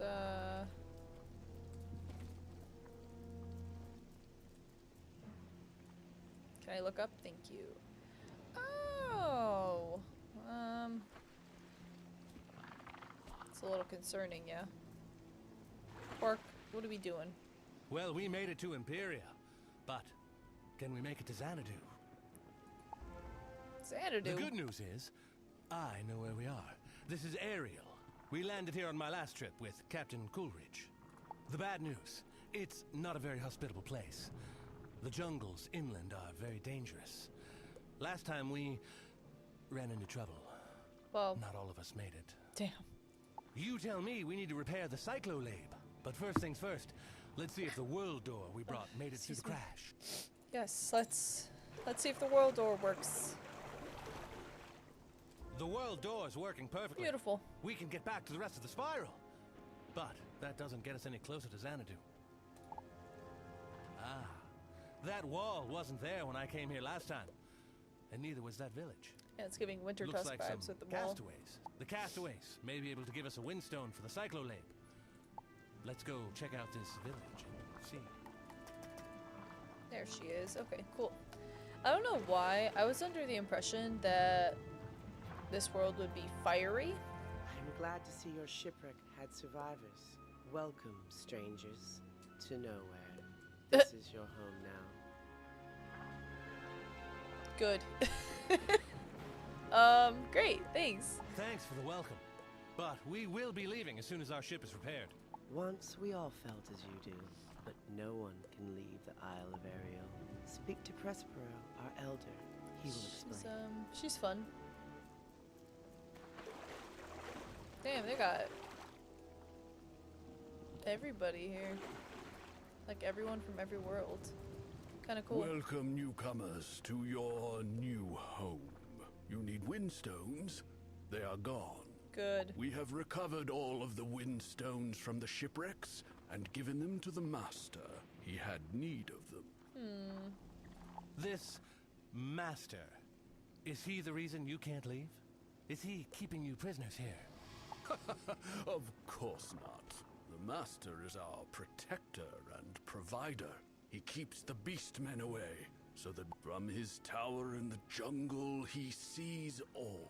Can I look up? Thank you. Oh. It's a little concerning, yeah. Pork, what are we doing? Well, we made it to Empryea, but can we make it to Xanadu? Xanadu? The good news is, I know where we are. This is Ariel. We landed here on my last trip with Captain Coolidge. The bad news, it's not a very hospitable place. The jungles inland are very dangerous. Last time we ran into trouble. Well, not all of us made it. Damn. You tell me we need to repair the cyclolab. But first things first, let's see if the world door we brought made it through the crash. Yes, let's see if the world door works. The world door is working perfectly. Beautiful. We can get back to the rest of the spiral. But that doesn't get us any closer to Xanadu. Ah, that wall wasn't there when I came here last time. And neither was that village. Yeah, it's giving Winter Looks Tusk like vibes some with the wall. castaways. The castaways may be able to give us a windstone for the cyclolab. Let's go check out this village and see. There she is. Okay, cool. I don't know why. I was under the impression that this world would be fiery. I'm glad to see your shipwreck had survivors. Welcome, strangers, to nowhere. This is your home now. Good. Great, thanks. Thanks for the welcome. But we will be leaving as soon as our ship is repaired. Once we all felt as you do, but no one can leave the Isle of Ariel. Speak to Prospero, our elder. He will explain. She's fun. Damn, they got everybody here. Like everyone from every world. Kinda cool. Welcome, newcomers, to your new home. You need windstones? They are gone. Good. We have recovered all of the windstones from the shipwrecks and given them to the master. He had need of them. This master, is he the reason you can't leave? Is he keeping you prisoners here? Of course not. The master is our protector and provider. He keeps the beastmen away, so that from his tower in the jungle he sees all.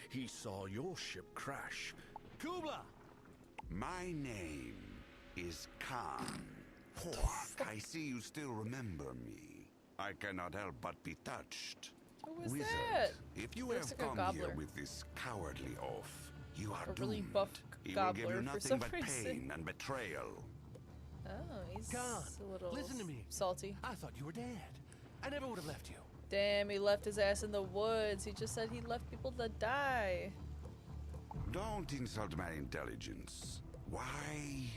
He saw your ship crash. Kubla! My name is Khan. Pork, I see you still remember me. I cannot help but be touched. Who was Wizard, that? if you Looks have like a come here gobbler. with this cowardly oath, you are A really doomed. buff He will gobbler give you for nothing some but reason. pain and betrayal. Oh, he's Khan, a little listen to me. salty. I thought you were dead. I never would have left you. Damn, he left his ass in the woods. He just said he left people to die. Don't insult my intelligence. Why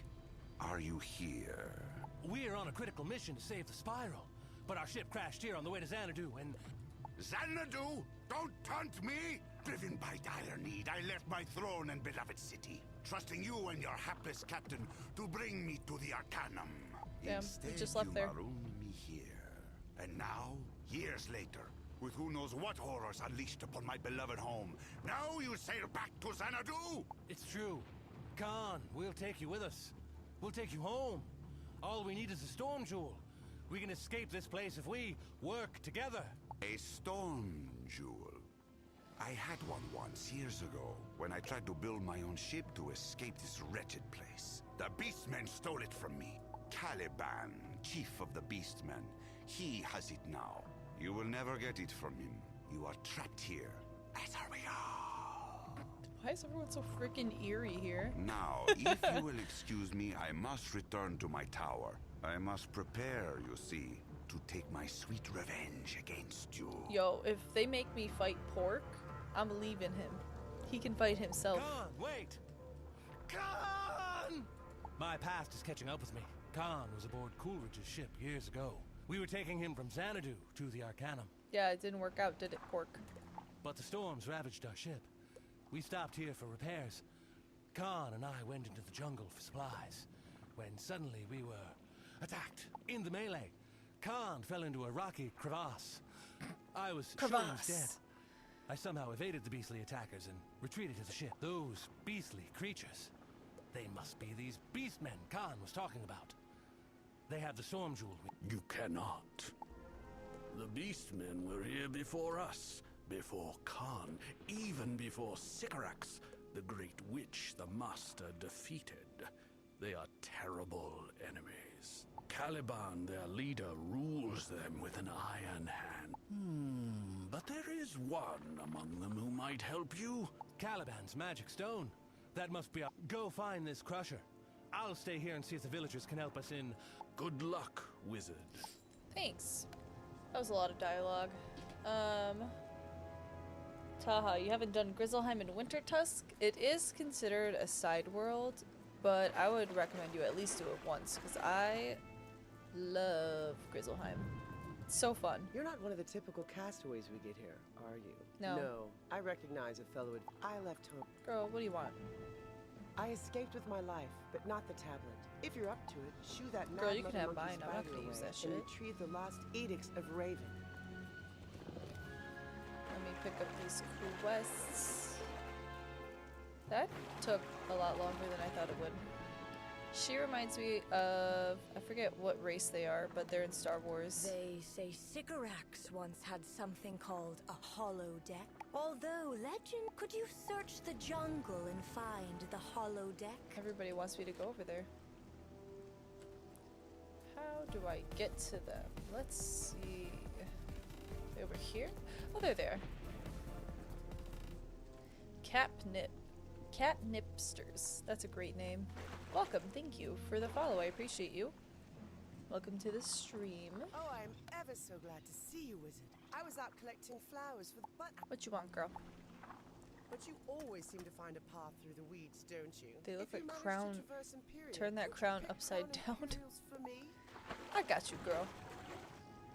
are you here? We're on a critical mission to save the Spiral, but our ship crashed here on the way to Xanadu, and... Xanadu? Don't taunt me! Driven by dire need, I left my throne and beloved city, trusting you and your hapless captain to bring me to the Arcanum. Damn, Instead, we just left you there. marooned me here. And now, years later, with who knows what horrors unleashed upon my beloved home, now you sail back to Xanadu? It's true. Khan, we'll take you with us. We'll take you home. All we need is a storm jewel. We can escape this place if we work together. A storm jewel. I had one once, years ago, when I tried to build my own ship to escape this wretched place. The Beastmen stole it from me. Caliban, chief of the Beastmen, he has it now. You will never get it from him. You are trapped here, as are we all. Why is everyone so freaking eerie here? Now, if you will excuse me, I must return to my tower. I must prepare, you see, to take my sweet revenge against you. Yo, if they make me fight Pork, I'm leaving him. He can fight himself. Khan, wait! Khan! My past is catching up with me. Khan was aboard Coolidge's ship years ago. We were taking him from Xanadu to the Arcanum. Yeah, it didn't work out, did it, Pork? But the storms ravaged our ship. We stopped here for repairs. Khan and I went into the jungle for supplies, when suddenly we were attacked in the melee. Khan fell into a rocky crevasse. I was sure he was dead. I somehow evaded the beastly attackers and retreated to the ship. Those beastly creatures, they must be these beastmen Khan was talking about. They have the storm jewel. You cannot. The Beastmen were here before us, before Khan, even before Sycorax, the great witch the Master defeated. They are terrible enemies. Caliban, their leader, rules them with an iron hand. But there is one among them who might help you. Caliban's magic stone. That must be Go find this crusher. I'll stay here and see if the villagers can help us in. Good luck, wizard. Thanks. That was a lot of dialogue. Taha, you haven't done Grizzleheim and Wintertusk? It is considered a side world, but I would recommend you at least do it once, because I love Grizzleheim. It's so fun. You're not one of the typical castaways we get here, are you? No. No, I recognize a fellow. I left home. Girl, what do you want? I escaped with my life, but not the tablet. If you're up to it, shoo that Girl, mad you can mother have monkey mine. I'm not spider gonna use away that shit. and retrieve the lost edicts of Raven. Let me pick up these quests. That took a lot longer than I thought it would. She reminds me of, I forget what race they are, but they're in Star Wars. They say Sycorax once had something called a holodeck. Although legend, could you search the jungle and find the holodeck? Everybody wants me to go over there. How do I get to them? Let's see. Over here? Oh, they're there. Catnipsters. That's a great name. Welcome. Thank you for the follow. I appreciate you. Welcome to the stream. Oh, I'm ever so glad to see you, Wizard. I was out collecting flowers for the What you want, girl? But you always seem to find a path through the weeds, don't you? They look If you like manage to crown. traverse Empryea, Turn that could you crown pick upside down. Imperials for me? I got you, girl.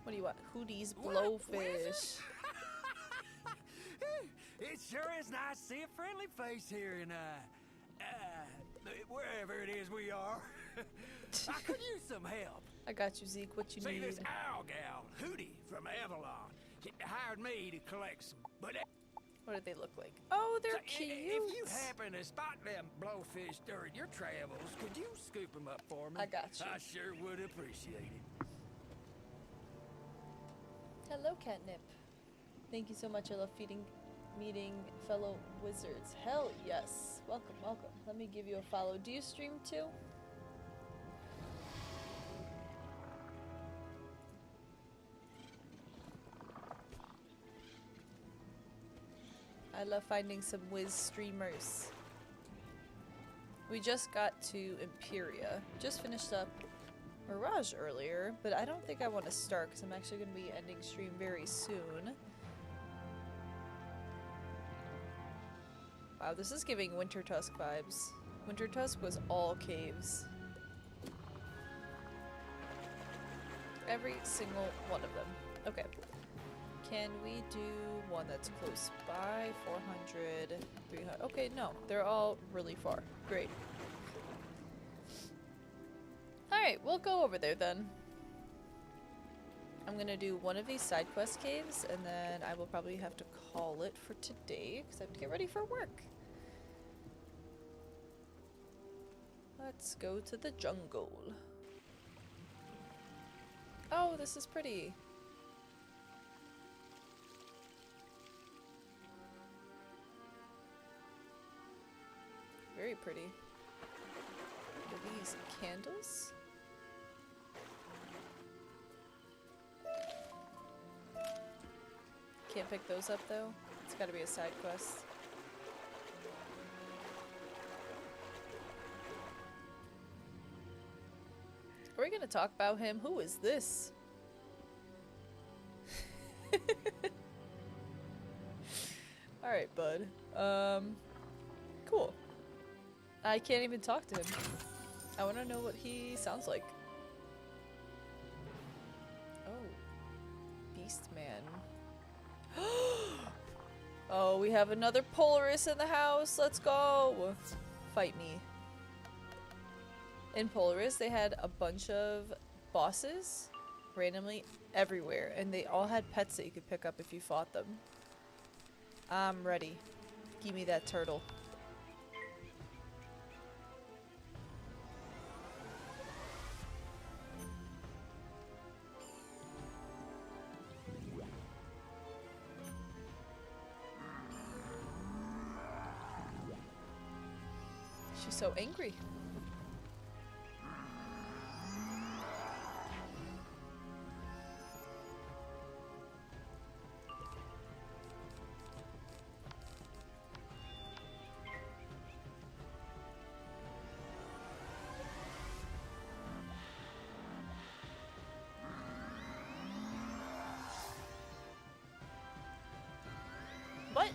What do you want? Hooties, blowfish. It sure is nice to see a friendly face here in, wherever it is we are. I could use some help. I got you, Zeke. What you See, need? this owl gal, Hootie from Avalon, she hired me to collect some, but... What do they look like? Oh, they're cute. If you happen to spot them blowfish during your travels, could you scoop them up for me? I got you. I sure would appreciate it. Hello, Catnip. Thank you so much. I love meeting fellow wizards. Hell yes. Welcome, welcome. Let me give you a follow. Do you stream too? I love finding some Wiz streamers. We just got to Empryea. Just finished up Mirage earlier, but I don't think I want to start because I'm actually going to be ending stream very soon. Wow, this is giving Winter Tusk vibes. Winter Tusk was all caves. Every single one of them. Okay. Can we do one that's close by? 400, 300. Okay, no. They're all really far. Great. Alright, we'll go over there then. I'm gonna do one of these side quest caves, and then I will probably have to call it for today, because I have to get ready for work. Let's go to the jungle. Oh, this is pretty. Very pretty. Are these candles? Can't pick those up though. It's gotta be a side quest. Are we gonna talk about him? Who is this? Alright, bud. Cool. I can't even talk to him. I wanna know what he sounds like. Oh. Beast Man. Oh, we have another Polaris in the house. Let's go. Fight me. In Polaris, they had a bunch of bosses randomly everywhere, and they all had pets that you could pick up if you fought them. I'm ready. Give me that turtle. She's so angry. What?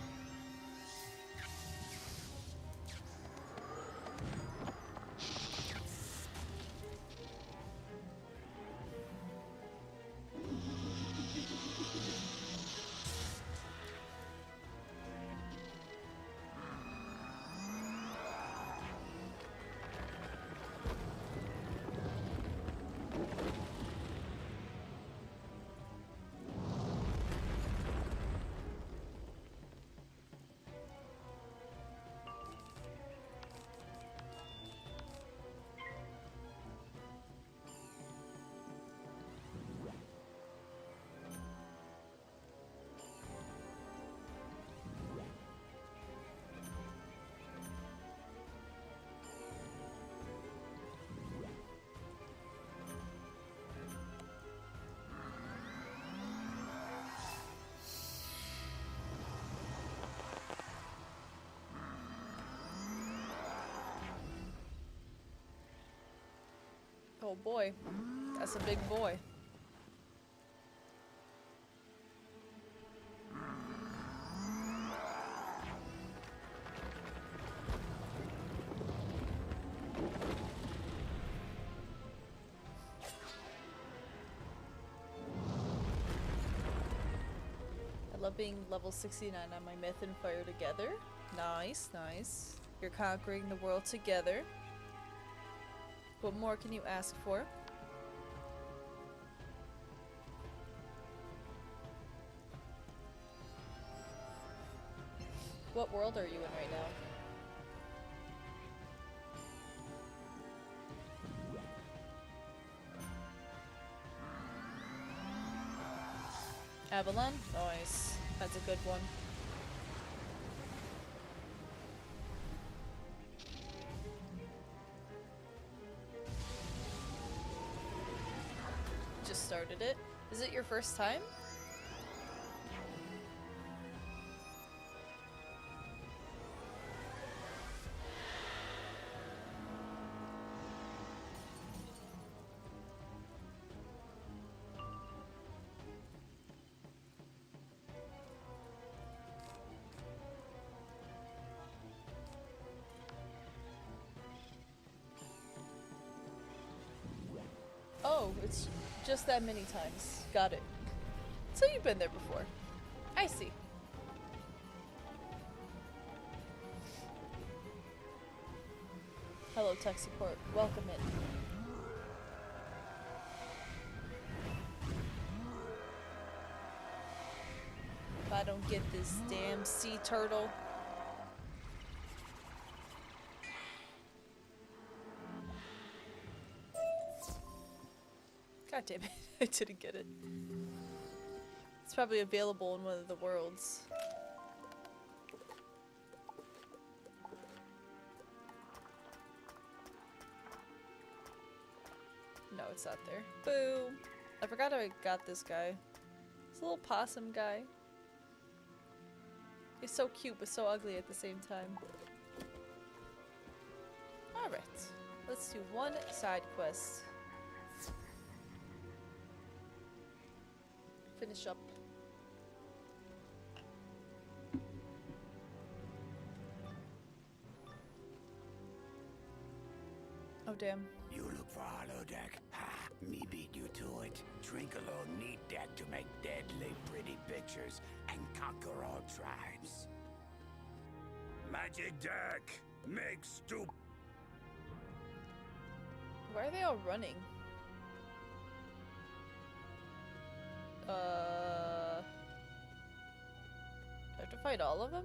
Oh boy, that's a big boy. I love being level 69 on my myth and fire together. Nice, nice. You're conquering the world together. What more can you ask for? What world are you in right now? Avalon? Nice. That's a good one. Just started it. Is it your first time? it's just that many times. Got it. So you've been there before. I see. Hello, tech support. Welcome in. If I don't get this damn sea turtle. God damn it, I didn't get it. It's probably available in one of the worlds. No, it's not there. Boo! I forgot I got this guy. This little possum guy. He's so cute but so ugly at the same time. Alright. Let's do one side quest. Finish up. Oh damn. You look for holodeck. Ha! Me beat you to it. Trinkalo need deck to make deadly pretty pictures and conquer all tribes. Magic deck! Make stupid. Why are they all running? I have to fight all of them?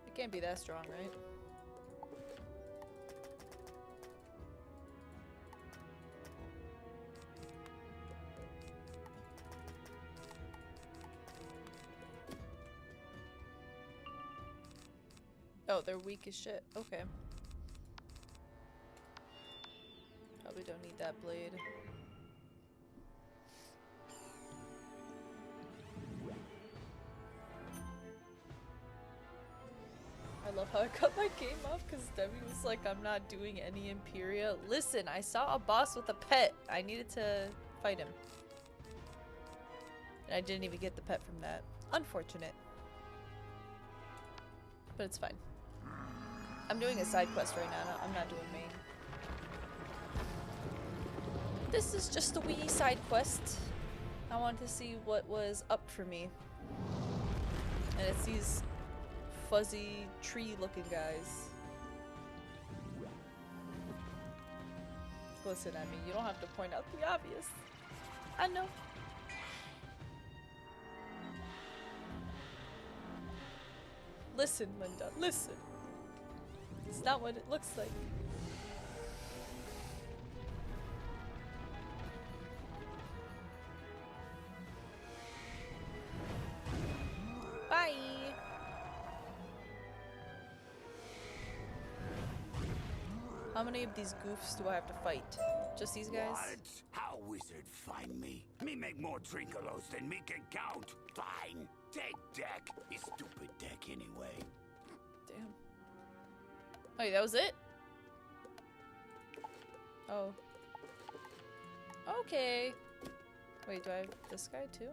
It can't be that strong, right? Oh, they're weak as shit. Okay. Probably don't need that blade. I love how I cut my game off because Debbie was like, I'm not doing any Empryea. Listen, I saw a boss with a pet. I needed to fight him. And I didn't even get the pet from that. Unfortunate. But it's fine. I'm doing a side quest right now. I'm not doing main. This is just a wee side quest. I wanted to see what was up for me. And it's these fuzzy tree looking guys. Listen at me, you don't have to point out the obvious. I know. Listen, Linda, listen. It's not what it looks like. Bye! How many of these goofs do I have to fight? Just these guys? What? How wizard find me? Me make more trinkalos than me can count. Fine. Take deck. It's stupid deck anyway. Damn. Wait, that was it? Oh. Okay. Wait, do I have this guy too?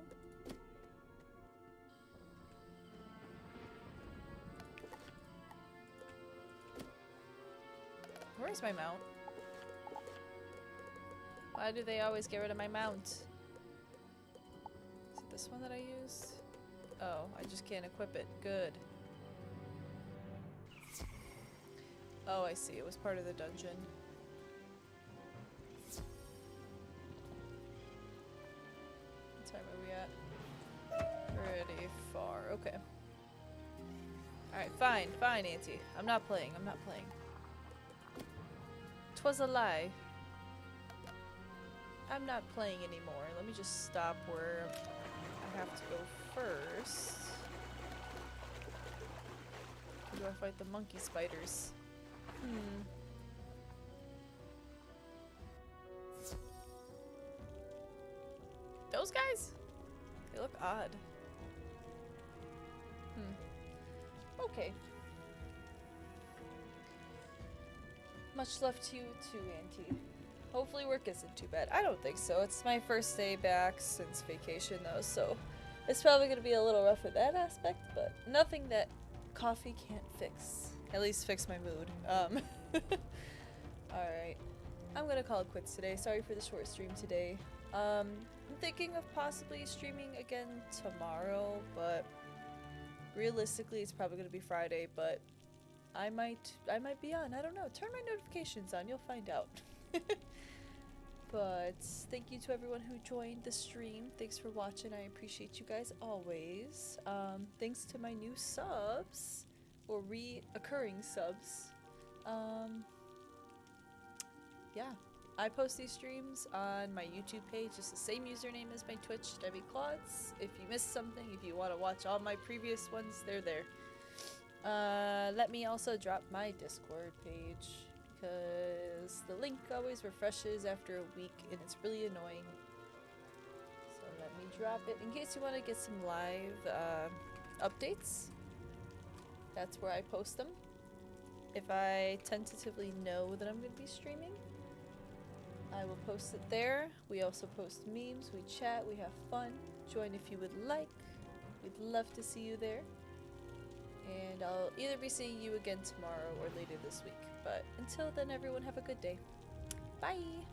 Where's my mount? Why do they always get rid of my mount? Is it this one that I used? Oh, I just can't equip it. Good. Oh, I see. It was part of the dungeon. What time are we at? Pretty far. Okay. Alright, fine. Fine, Auntie. I'm not playing. I'm not playing. 'Twas a lie. I'm not playing anymore. Let me just stop where I have to go first. Or do I fight the monkey spiders? Those guys? They look odd. Okay. Much love to you too, Auntie. Hopefully work isn't too bad. I don't think so. It's my first day back since vacation though, so it's probably going to be a little rough in that aspect, but nothing that coffee can't fix. At least fix my mood. Alright. I'm gonna call it quits today. Sorry for the short stream today. I'm thinking of possibly streaming again tomorrow, but realistically it's probably gonna be Friday, but I might be on. I don't know. Turn my notifications on, you'll find out. But thank you to everyone who joined the stream. Thanks for watching. I appreciate you guys always. Thanks to my new subs, or reoccurring subs. Yeah, I post these streams on my YouTube page. It's the same username as my Twitch, Debbie Claudes. If you missed something, if you want to watch all my previous ones, they're there. Let me also drop my Discord page, because the link always refreshes after a week and it's really annoying. So let me drop it in case you want to get some live updates. That's where I post them. If I tentatively know that I'm going to be streaming, I will post it there. We also post memes, we chat, we have fun. Join if you would like. We'd love to see you there. And I'll either be seeing you again tomorrow or later this week. But until then, everyone have a good day. Bye!